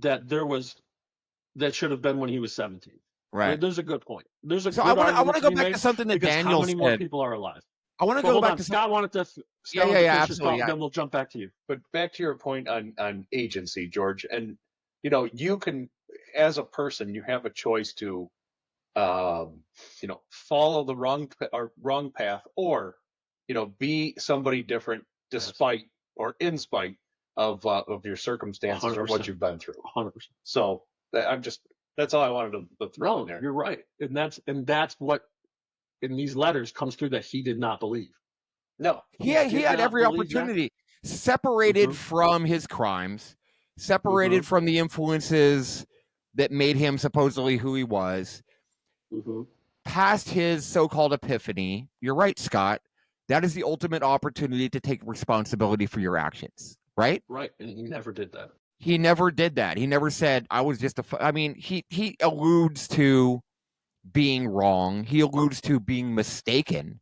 That should have been when he was 17. Right. There's a good point. I want to go back to something that Daniel said. How many more people are alive? I want to go back to Scott wanted to. Absolutely. Then we'll jump back to you. But back to your point on agency, George, and you can, as a person, you have a choice to, follow the wrong path, or be somebody different despite or in spite of your circumstances 100%. or what you've been through. 100%. So that's all I wanted to throw in there. You're right, and that's what in these letters comes through that he did not believe. No, he had every opportunity, separated from his crimes, separated from the influences that made him supposedly who he was, past his so-called epiphany. You're right, Scott. That is the ultimate opportunity to take responsibility for your actions, right? Right, and he never did that. He never did that. He never said, I was just he alludes to being wrong. He alludes to being mistaken.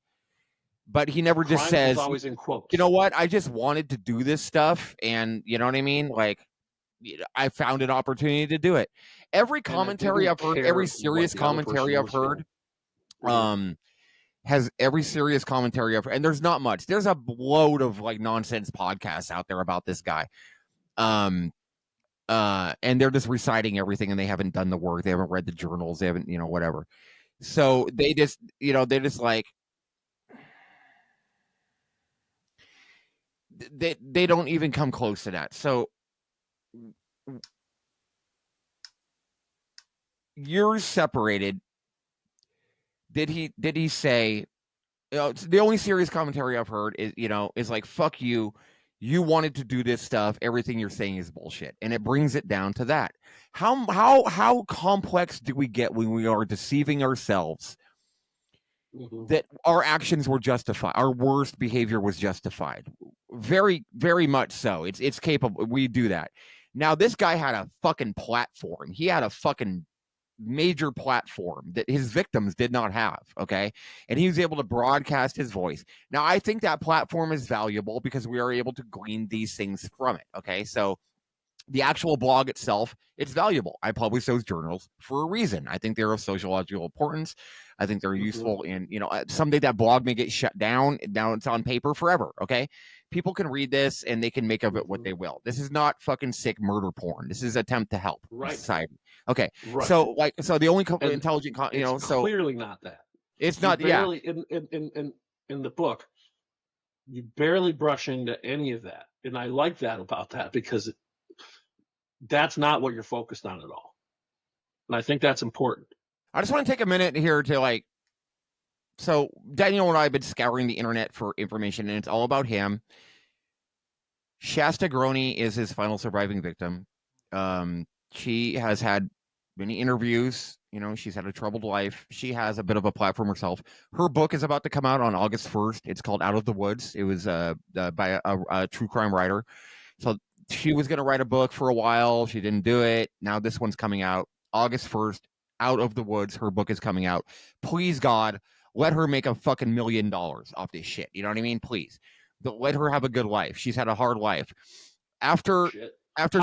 But he never just says, always in quotes. You know what? I just wanted to do this stuff. And you know what I mean? Like, I found an opportunity to do it. Every commentary I've heard, every serious commentary I've heard, has every serious commentary I've heard. And there's not much. There's a load of like nonsense podcasts out there about this guy. And they're just reciting everything, and they haven't done the work. They haven't read the journals. They haven't, whatever. So they just, they just like, they don't even come close to that. So you're separated. Did he say, the only serious commentary I've heard is, is like, fuck you. You wanted to do this stuff. Everything you're saying is bullshit. And it brings it down to that. How complex do we get when we are deceiving ourselves that our actions were justified? Our worst behavior was justified. Very, very much so. It's capable. We do that. Now, this guy had a fucking platform. He had a fucking major platform that his victims did not have, okay? And he was able to broadcast his voice. Now, I think that platform is valuable because we are able to glean these things from it, okay? So the actual blog itself, it's valuable. I publish those journals for a reason. I think they're of sociological importance. I think they're useful in, someday that blog may get shut down. Now it's on paper forever, okay? People can read this and they can make of it what they will. This is not fucking sick murder porn. This is an attempt to help society. Okay. Right. So the only intelligent, so clearly not that. It's not. Barely, in the book, you barely brush into any of that, and I like that about that because that's not what you're focused on at all, and I think that's important. I just want to take a minute here to so Daniel and I have been scouring the internet for information, and it's all about him. Shasta Groney is his final surviving victim. She has had many interviews. She's had a troubled life. She has a bit of a platform herself. Her book is about to come out on August 1st. It's called Out of the Woods. It was by a true crime writer. So she was going to write a book for a while. She didn't do it. Now this one's coming out August 1st. Out of the Woods. Her book is coming out. Please, God, let her make a fucking $1 million off this shit. You know what I mean? Please. But let her have a good life. She's had a hard life. After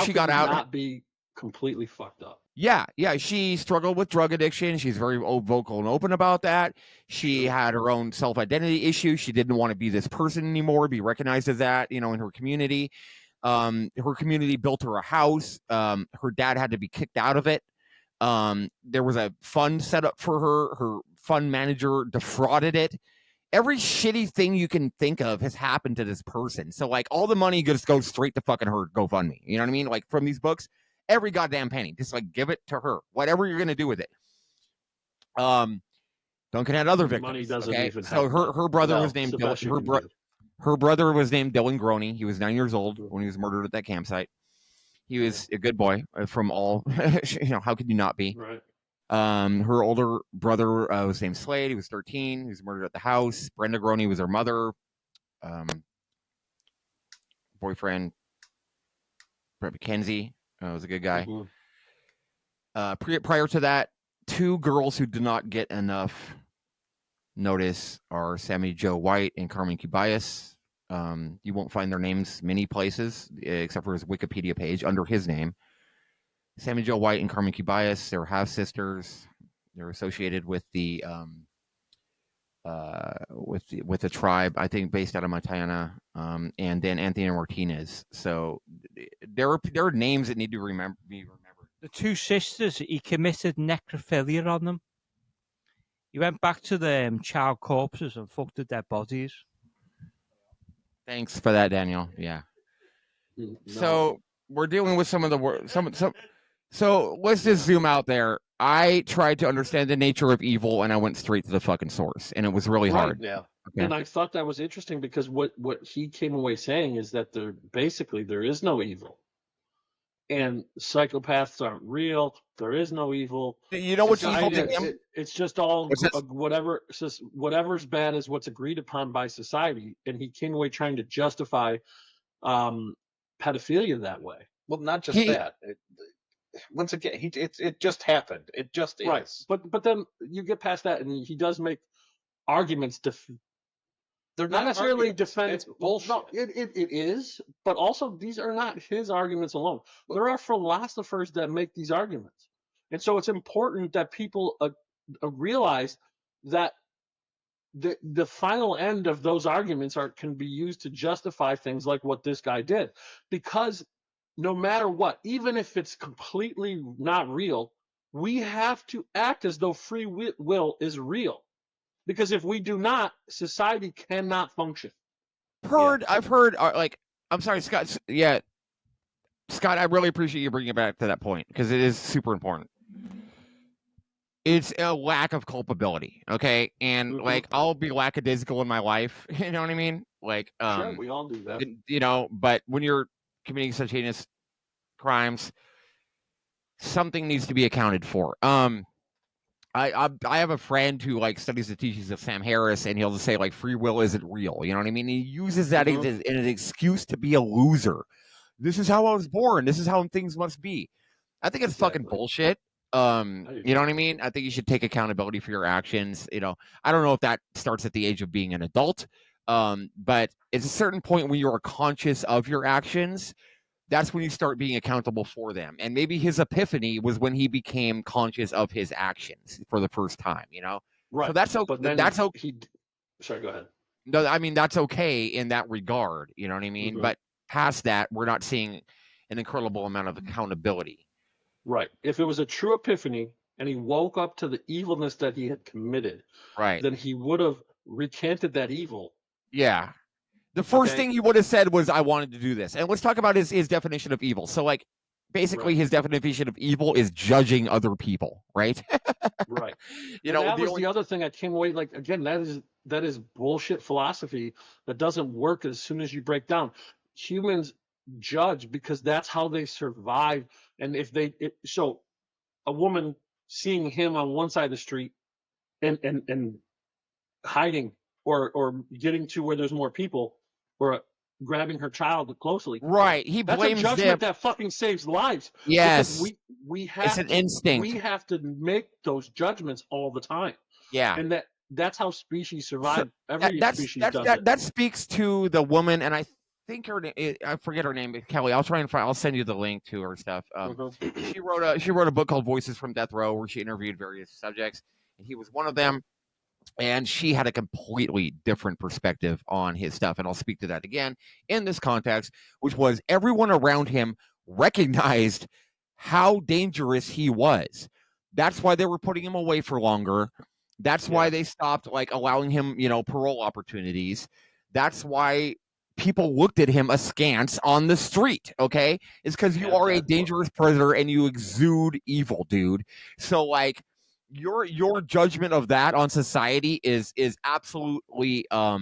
she got out, not be completely fucked up. Yeah. She struggled with drug addiction. She's very vocal and open about that. She had her own self-identity issues. She didn't want to be this person anymore, be recognized as that, in her community. Her community built her a house. Her dad had to be kicked out of it. There was a fund set up for her. Her fund manager defrauded it. every shitty thing you can think of has happened to this person. So like all the money just goes straight to fucking her GoFundMe. You know what I mean? Like from these books, every goddamn penny, just like give it to her, whatever you're gonna do with it. Duncan had other victims. Money doesn't even so help. her brother No, was named it's the best you can do. her brother was named Dylan Groney. He was 9 years old when he was murdered at that campsite. He was a good boy from all, how could you not be? Right. Her older brother was named Slade. He was 13. He was murdered at the house. Brenda Groney was her mother. Boyfriend, Brett McKenzie, was a good guy. Prior to that, two girls who did not get enough notice are Sammy Jo White and Carmen Cubias. You won't find their names many places except for his Wikipedia page under his name. Sammy Jo White and Carmen Cubias, they're half sisters. They're associated with the tribe, I think, based out of Montana, and then Anthony Martinez. So there are names that need to be remembered. The two sisters, he committed necrophilia on them. He went back to the child corpses and fucked the dead bodies. Thanks for that, Daniel. Yeah. No. So we're dealing with some of the So let's just zoom out there. I tried to understand the nature of evil, and I went straight to the fucking source, and it was really hard. Yeah. Okay. And I thought that was interesting because what he came away saying is that there is no evil. And psychopaths aren't real. There is no evil. You know what's evil to him? It's just all whatever's bad is what's agreed upon by society. And he came away trying to justify pedophilia that way. Well, not just that. Once again, it just happened. It just is. Right. But then you get past that, and he does make arguments. They're not necessarily defend. It's bullshit. No, it is, but also these are not his arguments alone. There are philosophers that make these arguments, and so it's important that people realize that the final end of those arguments can be used to justify things like what this guy did, because no matter what, even if it's completely not real, we have to act as though free will is real. Because if we do not, society cannot function. I've heard, I'm sorry, Scott. Yeah, Scott, I really appreciate you bringing it back to that point because it is super important. It's a lack of culpability, okay? And I'll be lackadaisical in my life, you know what I mean? Sure, we all do that. But when you're committing such heinous crimes, something needs to be accounted for. I have a friend who studies the teachings of Sam Harris, and he'll just say free will isn't real. You know what I mean? He uses that as an excuse to be a loser. This is how I was born. This is how things must be. I think it's fucking bullshit. You know what I mean? I think you should take accountability for your actions. I don't know if that starts at the age of being an adult, but it's a certain point when you are conscious of your actions. That's when you start being accountable for them. And maybe his epiphany was when he became conscious of his actions for the first time, Right. So that's okay. That's okay. Sorry, go ahead. No, I mean, that's okay in that regard. You know what I mean? Mm-hmm. But past that, we're not seeing an incredible amount of accountability. Right. If it was a true epiphany and he woke up to the evilness that he had committed, right, then he would have recanted that evil. Yeah. The first thing he would have said was, I wanted to do this. And let's talk about his definition of evil. So, basically, his definition of evil is judging other people, right? Right. That was the other thing I came away, again, that is bullshit philosophy that doesn't work as soon as you break down. Humans judge because that's how they survive. And so a woman seeing him on one side of the street and hiding or getting to where there's more people, or grabbing her child closely. Right. He blames That's a judgment that fucking saves lives. Yes. We have it's an instinct. We have to make those judgments all the time. Yeah. And that's how species survive. That speaks to the woman, and I think I forget her name, Kelly. I'll send you the link to her stuff. She wrote a book called Voices from Death Row, where she interviewed various subjects, and he was one of them. And she had a completely different perspective on his stuff. And I'll speak to that again in this context, which was everyone around him recognized how dangerous he was. That's why they were putting him away for longer. That's why they stopped like allowing him, parole opportunities. That's why people looked at him askance on the street. Okay, it's because you are a dangerous prisoner and you exude evil, dude. So like your judgment of that on society is absolutely a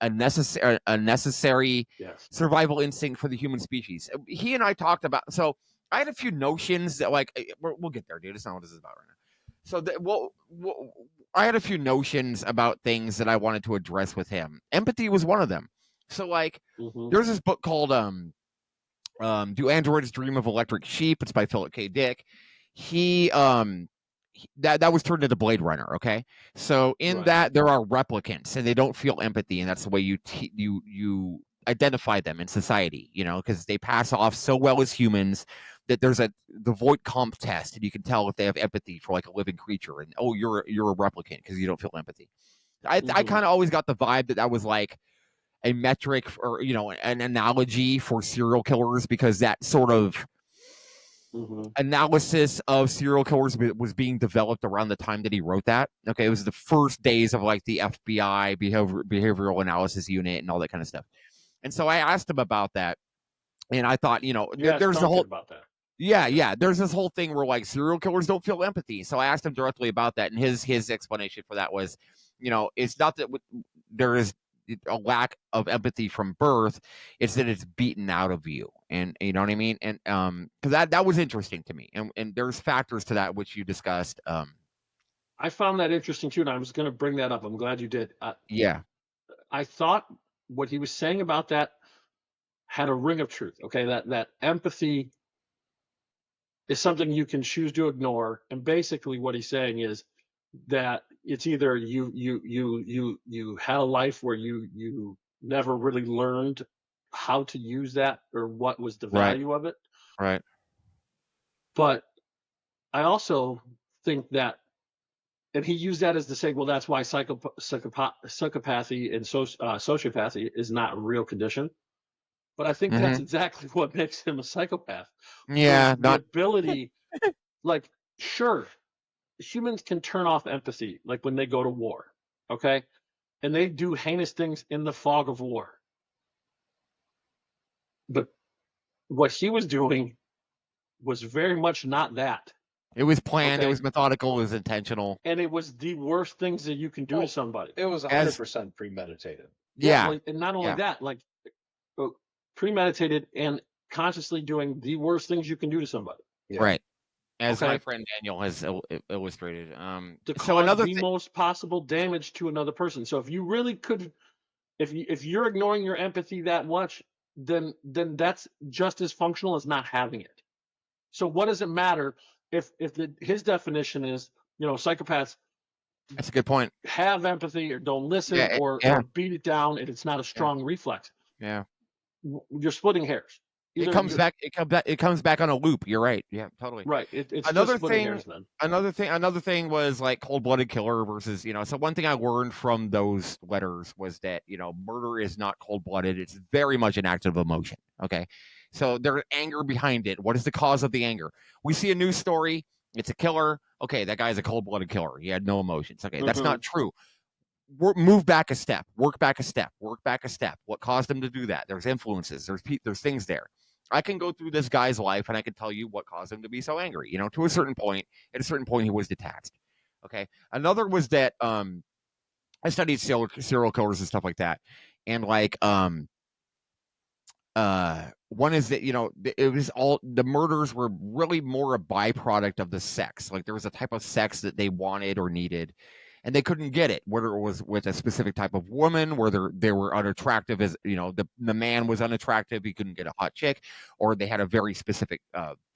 necessary survival instinct for the human species. He and I talked about. So I had a few notions that like we'll get there, dude. It's not what this is about right now. So I had a few notions about things that I wanted to address with him. Empathy was one of them. So like there's this book called Do Androids Dream of Electric Sheep? It's by Philip K. Dick. That was turned into Blade Runner. Okay, so in that there are replicants and they don't feel empathy, and that's the way you identify them in society. Because they pass off so well as humans that there's the Voight-Kampff test, and you can tell if they have empathy for like a living creature. And you're a replicant because you don't feel empathy. I kind of always got the vibe that was like a metric or an analogy for serial killers, because that sort of analysis of serial killers was being developed around the time that he wrote that. Okay, it was the first days of like the FBI behavioral analysis unit and all that kind of stuff. And so I asked him about that, and I thought, there's the whole about that. Yeah. There's this whole thing where like serial killers don't feel empathy. So I asked him directly about that, and his explanation for that was, it's not that there is a lack of empathy from birth, it's that it's beaten out of you. And you know what I mean? And because that was interesting to me, and there's factors to that which you discussed. I found that interesting too, and I was going to bring that up. I'm glad you did. I thought what he was saying about that had a ring of truth. Okay, that empathy is something you can choose to ignore, and basically what he's saying is that it's either you had a life where you never really learned how to use that or what was the value of it. Right. But I also think that, and he used that as to say, well, that's why psychopathy and sociopathy is not a real condition. But I think that's exactly what makes him a psychopath. Yeah, the ability, like, sure, humans can turn off empathy, like when they go to war, okay? And they do heinous things in the fog of war. But what he was doing was very much not that. It was planned, It was methodical, it was intentional. And it was the worst things that you can do to somebody. It was 100% premeditated. Yeah. And not only that, like premeditated and consciously doing the worst things you can do to somebody. Yeah. Right. As my friend Daniel has illustrated. To cause the most possible damage to another person. So if you really could, if you're ignoring your empathy that much, then that's just as functional as not having it. So what does it matter if his definition is, psychopaths? That's a good point. Have empathy or don't listen or beat it down, and it's not a strong reflex. Yeah, you're splitting hairs. It comes back on a loop. You're right. Yeah, totally. Right. It's another just thing. Hairs, then. Another thing was like cold-blooded killer versus So one thing I learned from those letters was that murder is not cold-blooded. It's very much an act of emotion. Okay, so there's anger behind it. What is the cause of the anger? We see a news story. It's a killer. Okay, that guy's a cold-blooded killer. He had no emotions. Okay, that's not true. Move back a step. Work back a step. Work back a step. What caused him to do that? There's influences. There's things there. I can go through this guy's life and I can tell you what caused him to be so angry. To a certain point. At a certain point, he was detached. Okay. Another was that I studied serial killers and stuff like that, and like one is that it was all the murders were really more a byproduct of the sex. Like there was a type of sex that they wanted or needed, and they couldn't get it, whether it was with a specific type of woman, whether they were unattractive, as the man was unattractive, he couldn't get a hot chick, or they had a very specific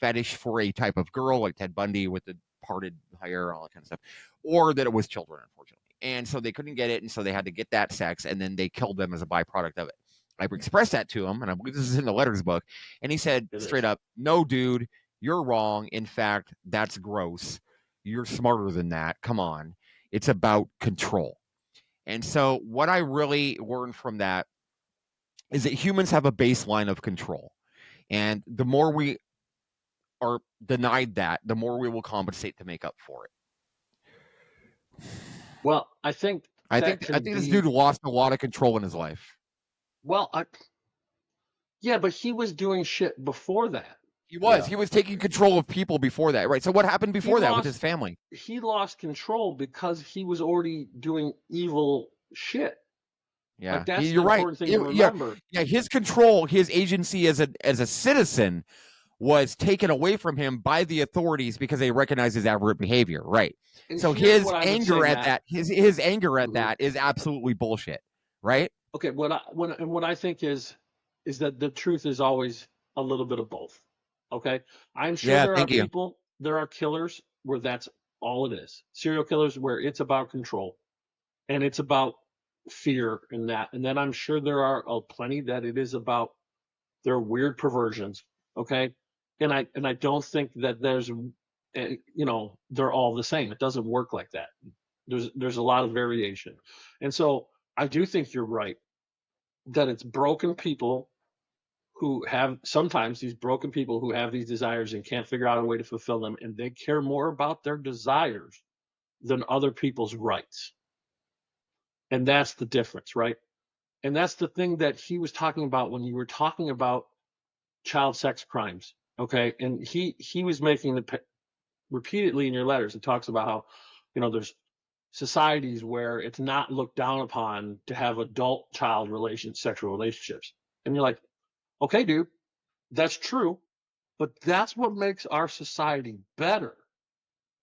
fetish for a type of girl, like Ted Bundy with the parted hair, all that kind of stuff, or that it was children, unfortunately. And so they couldn't get it, and so they had to get that sex, and then they killed them as a byproduct of it. I expressed that to him, and I believe this is in the letters book, and he said straight up, "No, dude, you're wrong. In fact, that's gross. You're smarter than that. Come on. It's about control." And so what I really learned from that is that humans have a baseline of control. And the more we are denied that, the more we will compensate to make up for it. Well, I think I that think can this be. dude lost a lot of control in his life. Well, yeah, but he was doing shit before that. He was taking control of people before that, right? So what happened before that with his family? He lost control because he was already doing evil shit. Yeah, Like, that's the you're right. important thing to remember. Yeah, his control, his agency as a citizen was taken away from him by the authorities because they recognize his aberrant behavior, right? And so here's his what I would anger say, at Matt. that, his anger at that is absolutely bullshit, right? Okay, what I think is that the truth is always a little bit of both. Okay, I'm sure there are killers where that's all it is. Serial killers where it's about control and it's about fear and that. And then I'm sure there are plenty that it is about their weird perversions. Okay, and I don't think that there's they're all the same. It doesn't work like that. There's a lot of variation, and so I do think you're right that it's broken people who have sometimes these broken people who have these desires and can't figure out a way to fulfill them, and they care more about their desires than other people's rights. And that's the difference, right? And that's the thing that he was talking about when you were talking about child sex crimes. Okay, and he was making repeatedly in your letters. It talks about how there's societies where it's not looked down upon to have adult child sexual relationships, and you're like, okay, dude, that's true, but that's what makes our society better.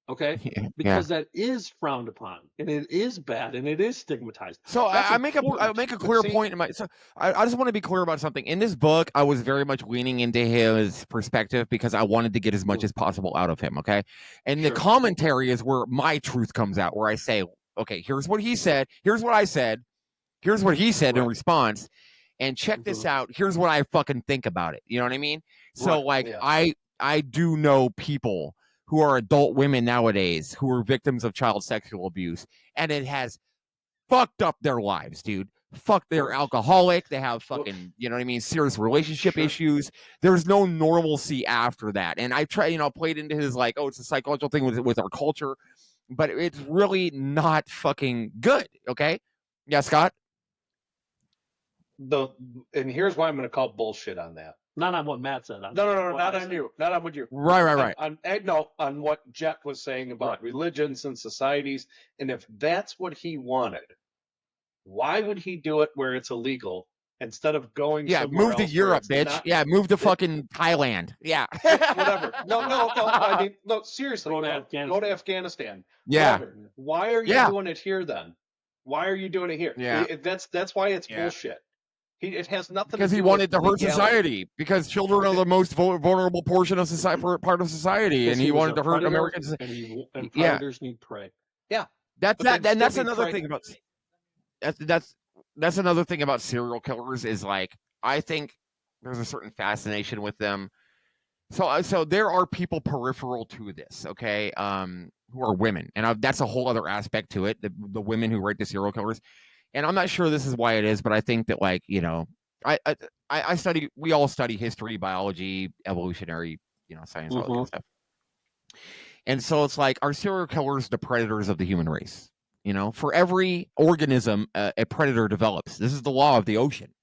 Okay, because that is frowned upon, and it is bad, and it is stigmatized. So I make a clear point in my. So I just want to be clear about something. In this book, I was very much leaning into his perspective because I wanted to get as much as possible out of him. Okay, and the commentary is where my truth comes out, where I say, okay, here's what he said, here's what I said, here's what he said in response, and check this out. Here's what I fucking think about it. You know what I mean? So I do know people who are adult women nowadays who are victims of child sexual abuse, and it has fucked up their lives, dude. They're alcoholic. They have fucking, serious relationship issues. There's no normalcy after that. And I try, played into his like, oh, it's a psychological thing with our culture, but it's really not fucking good. Okay. Yeah, Scott? And here's why I'm going to call bullshit on that. Not on what Matt said. No, not on you. Not on what you. Right. On what Jett was saying about religions and societies. And if that's what he wanted, why would he do it where it's illegal instead of going somewhere move to Europe, bitch. Move to fucking Thailand. Yeah. Whatever. No. I mean, no, seriously. Go to Afghanistan. Yeah. Whatever. Why are you doing it here then? Why are you doing it here? Yeah. That's why it's bullshit. It has nothing because to do he wanted to hurt legality. Society, because children are the most vulnerable portion of society, part of society, and he wanted to hurt Americans. And predators need prey. Yeah, that's another thing about that's another thing about serial killers is like I think there's a certain fascination with them. So there are people peripheral to this, okay, who are women, and that's a whole other aspect to it. The women who write the serial killers. And I'm not sure this is why it is, but I think that we all study history, biology, evolutionary, science, all that kind of stuff. And so it's like, are serial killers the predators of the human race? For every organism, a predator develops. This is the law of the ocean.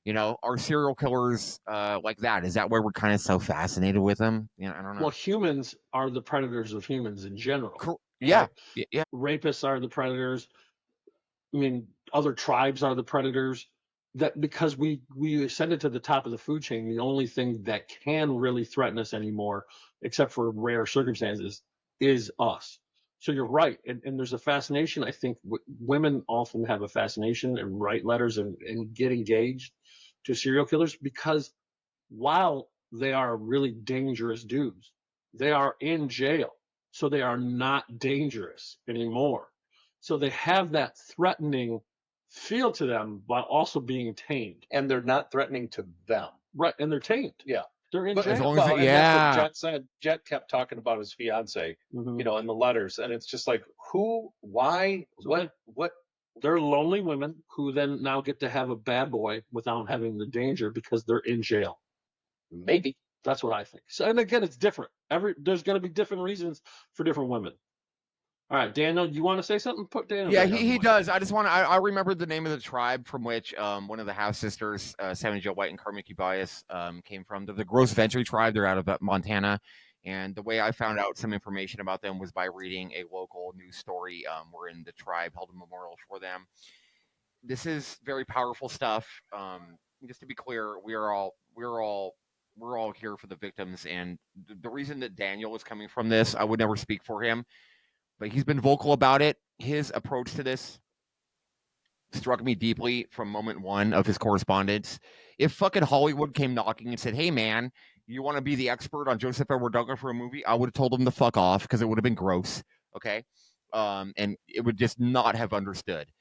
Are serial killers like that? Is that why we're kind of so fascinated with them? I don't know. Well, humans are the predators of humans in general. Yeah. Rapists are the predators. I mean, other tribes are the predators. That because we ascended to the top of the food chain, the only thing that can really threaten us anymore, except for rare circumstances, is us. So you're right, and there's a fascination. I think women often have a fascination and write letters and get engaged to serial killers because while they are really dangerous dudes, they are in jail, so they are not dangerous anymore. So they have that threatening feel to them while also being tamed. And they're not threatening to them. Right, and they're tamed. Yeah. They're in jail. As long as as that's what Jett said. Jett kept talking about his fiance, in the letters. And it's just like, who, why, what? They're lonely women who then now get to have a bad boy without having the danger because they're in jail. Maybe. That's what I think. So, and again, it's different. There's going to be different reasons for different women. All right, Daniel, you want to say something? Put Daniel. Yeah, back on the he mic. does. I just want to. I remember the name of the tribe from which one of the house sisters, Sammy Jo White and Carmen Bias, came from. They're the Gross Ventry tribe. They're out of Montana. And the way I found out some information about them was by reading a local news story wherein the tribe held a memorial for them. This is very powerful stuff. Just to be clear, we're all here for the victims. And the reason that Daniel is coming from this, I would never speak for him, but he's been vocal about it. His approach to this struck me deeply from moment one of his correspondence. If fucking Hollywood came knocking and said, "Hey, man, you want to be the expert on Joseph Edward Duncan for a movie?" I would have told them to fuck off because it would have been gross. Okay, and it would just not have understood.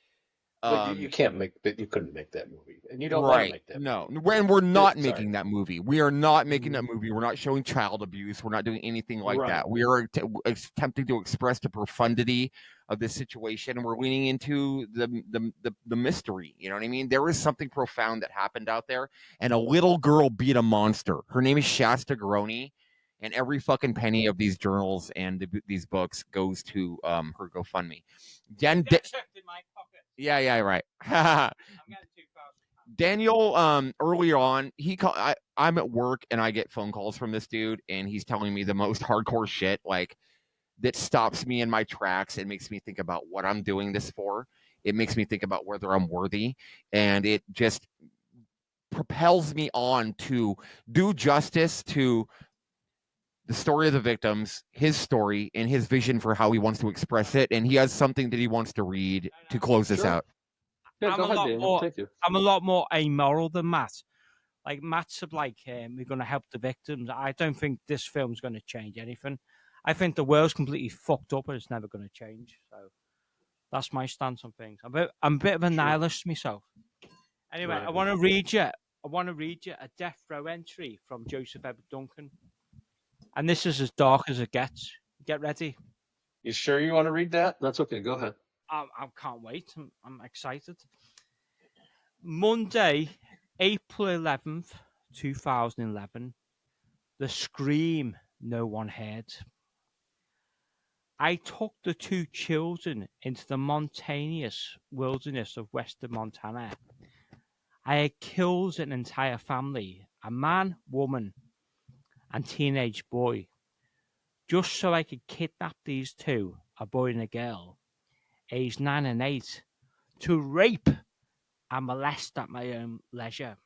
But you can't make that. You couldn't make that movie, and you don't want to Right. make that. No, when we're not Sorry. making that movie, we are not making that movie. We're not showing child abuse. We're not doing anything like Right. that. We are attempting to express the profundity of this situation, and we're leaning into the mystery. You know what I mean? There is something profound that happened out there, and a little girl beat a monster. Her name is Shasta Garoni, and every fucking penny of these journals and these books goes to her GoFundMe. Yeah, right. Daniel, earlier on, I'm at work and I get phone calls from this dude, and he's telling me the most hardcore shit, like that stops me in my tracks and makes me think about what I'm doing this for. It makes me think about whether I'm worthy, and it just propels me on to do justice to the story of the victims, his story, and his vision for how he wants to express it. And he has something that he wants to read to close this out. Yeah, go ahead, Daniel. Thank you. I'm a lot more amoral than Matt. Like Matt's like, we're going to help the victims. I don't think this film's going to change anything. I think the world's completely fucked up and it's never going to change. So that's my stance on things. I'm a bit of a nihilist myself. Anyway, Right. I want to read you a death row entry from Joseph Edward Duncan. And this is as dark as it gets. Get ready. You sure you want to read that? That's okay. Go ahead. I can't wait. I'm excited. Monday, April 11th, 2011. The scream no one heard. I took the two children into the mountainous wilderness of western Montana. I had killed an entire family, a man, woman, and teenage boy, just so I could kidnap these two, a boy and a girl, aged 9 and 8, to rape and molest at my own leisure.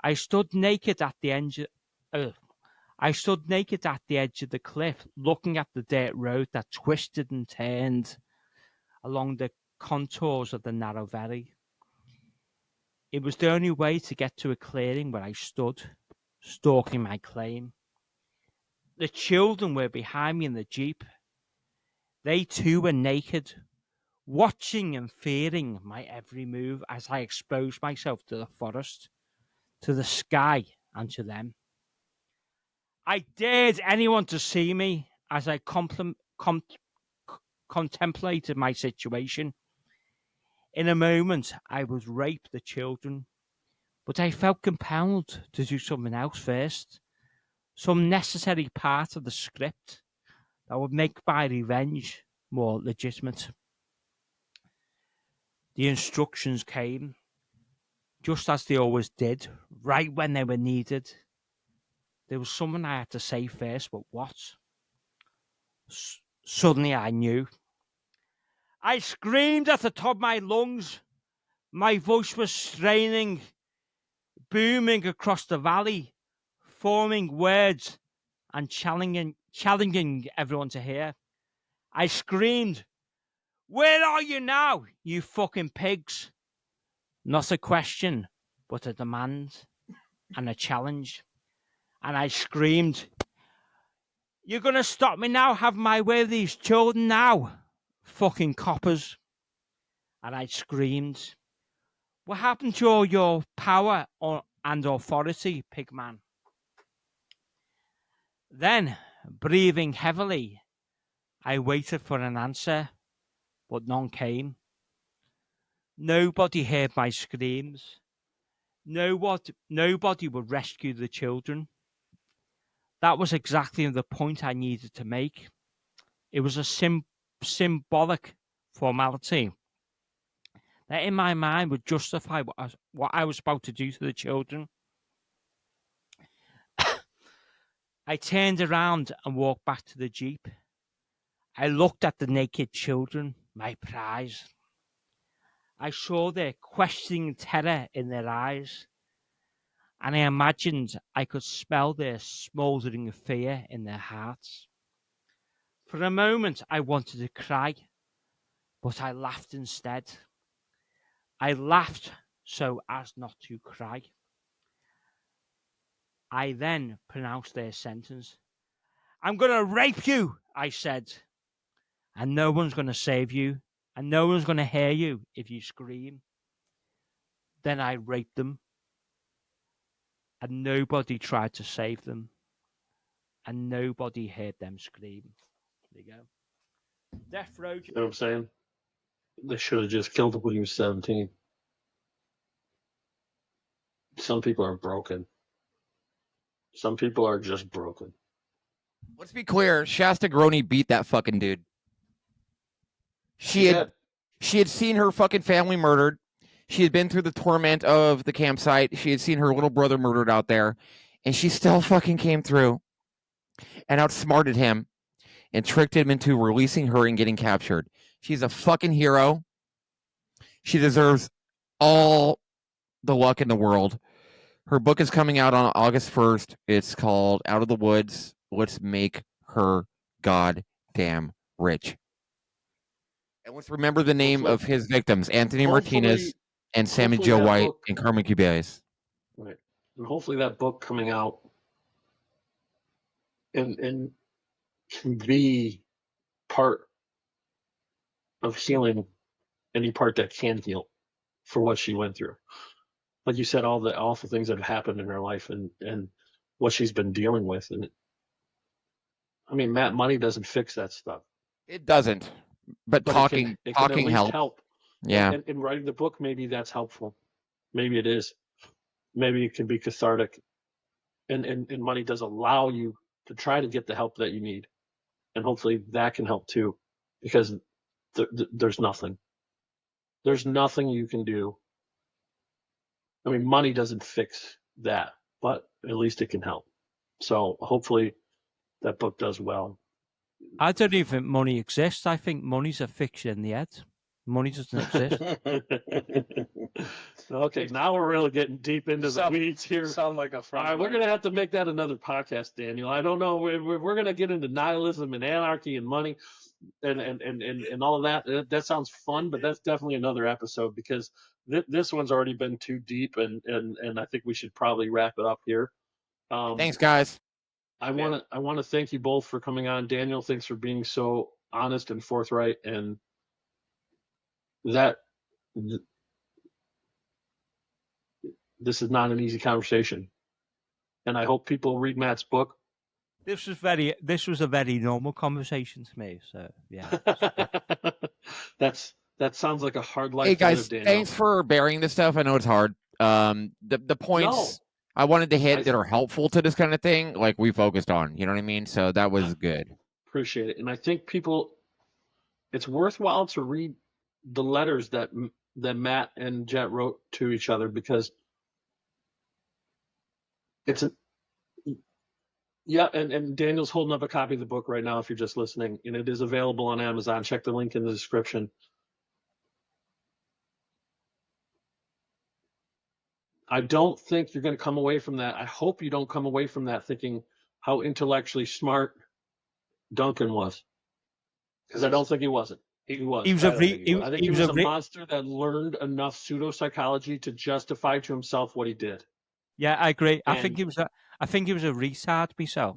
I stood naked at the edge of the cliff, looking at the dirt road that twisted and turned along the contours of the narrow valley. It was the only way to get to a clearing where I stood, stalking my claim. The children were behind me in the jeep. They too were naked, watching and fearing my every move as I exposed myself to the forest, to the sky, and to them. I dared anyone to see me as I contemplated my situation. In a moment, I would rape the children, but I felt compelled to do something else first, some necessary part of the script that would make my revenge more legitimate. The instructions came, just as they always did, right when they were needed. There was something I had to say first, but what? Suddenly I knew. I screamed at the top of my lungs. My voice was straining, booming across the valley, forming words and challenging everyone to hear. I screamed, "Where are you now, you fucking pigs?" Not a question, but a demand and a challenge. And I screamed, "You're going to stop me now, have my way with these children now, fucking coppers." And I screamed, "What happened to all your power and authority, pigman?" Then, breathing heavily, I waited for an answer, but none came. Nobody heard my screams. Nobody would rescue the children. That was exactly the point I needed to make. It was a symbolic formality that in my mind would justify what I was about to do to the children. I turned around and walked back to the Jeep. I looked at the naked children, my prize. I saw their questioning terror in their eyes, and I imagined I could smell their smouldering fear in their hearts. For a moment, I wanted to cry, but I laughed instead. I laughed so as not to cry. I then pronounced their sentence. I'm going to rape you, I said, and no one's going to save you, and no one's going to hear you if you scream. Then I raped them, and nobody tried to save them, and nobody heard them scream. There you go. Death Row. You know what I'm saying? They should have just killed him when he was 17. Some people are broken. Some people are just broken. Let's be clear. Shasta Grony beat that fucking dude. She had seen her fucking family murdered. She had been through the torment of the campsite. She had seen her little brother murdered out there. And she still fucking came through and outsmarted him and tricked him into releasing her and getting captured. She's a fucking hero. She deserves all the luck in the world. Her book is coming out on August 1st. It's called Out of the Woods. Let's make her goddamn rich. And let's remember the name of his victims, Anthony Martinez and Sammy Joe White and Carmen Cubillas. Right. And hopefully that book coming out and can be part of healing any part that can heal for what she went through. Like you said, all the awful things that have happened in her life and what she's been dealing with. And I mean, Matt, money doesn't fix that stuff. It doesn't. But talking it can at least help. Yeah. And in writing the book, maybe that's helpful. Maybe it is. Maybe it can be cathartic. And money does allow you to try to get the help that you need. And hopefully that can help too. Because there's nothing. There's nothing you can do. I mean, money doesn't fix that, but at least it can help. So hopefully that book does well. I don't even think money exists. I think money's a fiction in the head. Money doesn't exist. Okay, now we're really getting deep into the weeds here. Sound like a friend. All right, we're going to have to make that another podcast, Daniel. I don't know. We're going to get into nihilism and anarchy and money and all of that. That sounds fun, but that's definitely another episode because this one's already been too deep, and I think we should probably wrap it up here. Thanks, guys. I want to thank you both for coming on. Daniel, thanks for being so honest and forthright, and that this is not an easy conversation. And I hope people read Matt's book. This was a very normal conversation to me. So yeah. That sounds like a hard life. Hey guys, to live, thanks for bearing this stuff. I know it's hard. The points I wanted to hit that are helpful to this kind of thing, like we focused on. You know what I mean? So that was good. Appreciate it, and I think it's worthwhile to read the letters that Matt and Jett wrote to each other because and Daniel's holding up a copy of the book right now if you're just listening, and it is available on Amazon. Check the link in the description. I don't think you're going to come away from that. I hope you don't come away from that thinking how intellectually smart Duncan was, because I don't think he wasn't. He was. I think he was a monster that learned enough pseudopsychology to justify to himself what he did. Yeah, I agree. I think he was a retard myself.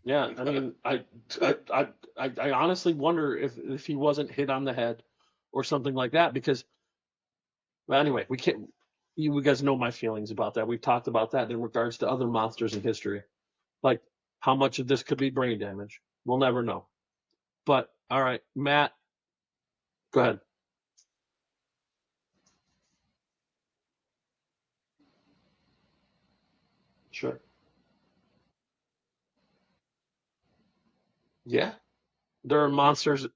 Yeah, I mean, I honestly wonder if he wasn't hit on the head or something like that. Because, well, anyway, we can't. You guys know my feelings about that. We've talked about that in regards to other monsters in history, like how much of this could be brain damage. We'll never know. But all right, Matt, go ahead. Sure. Yeah. There are monsters.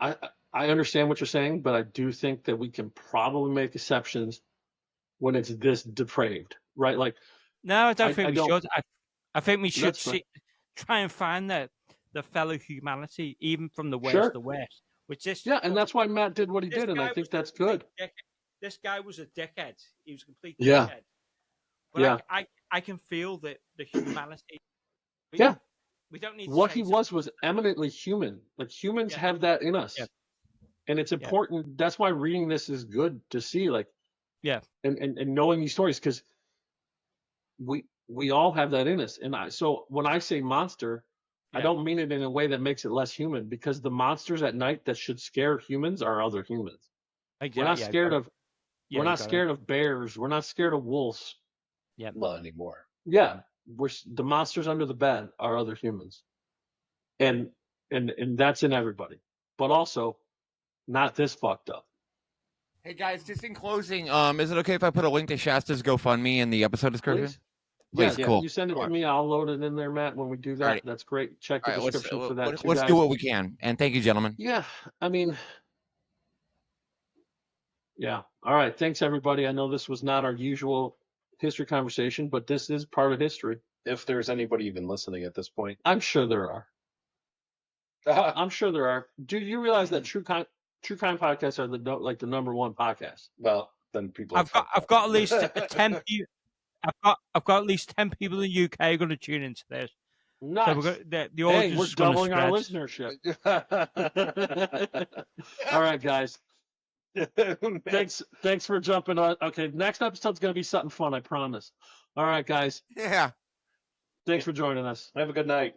I understand what you're saying, but I do think that we can probably make exceptions when it's this depraved, right? Like, No, I don't think I we don't. should. I think we should That's fine. try and find the fellow humanity, even from the worst Sure. of the worst. Which this Yeah, and that's why Matt did what he this did, and guy I was think a that's complete good. This guy was a dickhead. He was a complete Yeah. dickhead. But Yeah. I can feel that the humanity. Yeah. We don't need to What he change was eminently human. Like humans Yeah. have that in us. Yeah. And it's important. That's why reading this is good to see, like, Yeah. and knowing these stories, because we all have that in us. And so when I say monster, I don't mean it in a way that makes it less human, because the monsters at night that should scare humans are other humans. We're not scared of we're not scared of bears. We're not scared of wolves. Yeah. Well, anymore. Yeah, the monsters under the bed are other humans, and that's in everybody, but also not this fucked up. Hey guys, just in closing, is it okay if I put a link to Shasta's GoFundMe in the episode description? Please, Please, cool. You send it to me. I'll load it in there, Matt. When we do that, Alright. that's great. Check the Alright, description for that. let's do what we can, and thank you, gentlemen. Yeah, I mean, yeah. All right. Thanks, everybody. I know this was not our usual history conversation, but this is part of history. If there's anybody even listening at this point. I'm sure there are. I'm sure there are. Do you realize that true crime podcasts are the number one podcast? Well, then people. I've got at least 10 people. I've got at least 10 people in the UK going to tune into this. Nice. So the Hey, audience we're is gonna doubling our spread. listenership. All right, guys. Thanks for jumping on. Okay, next episode's gonna be something fun, I promise. All right, guys. Yeah. Thanks for joining us. Have a good night.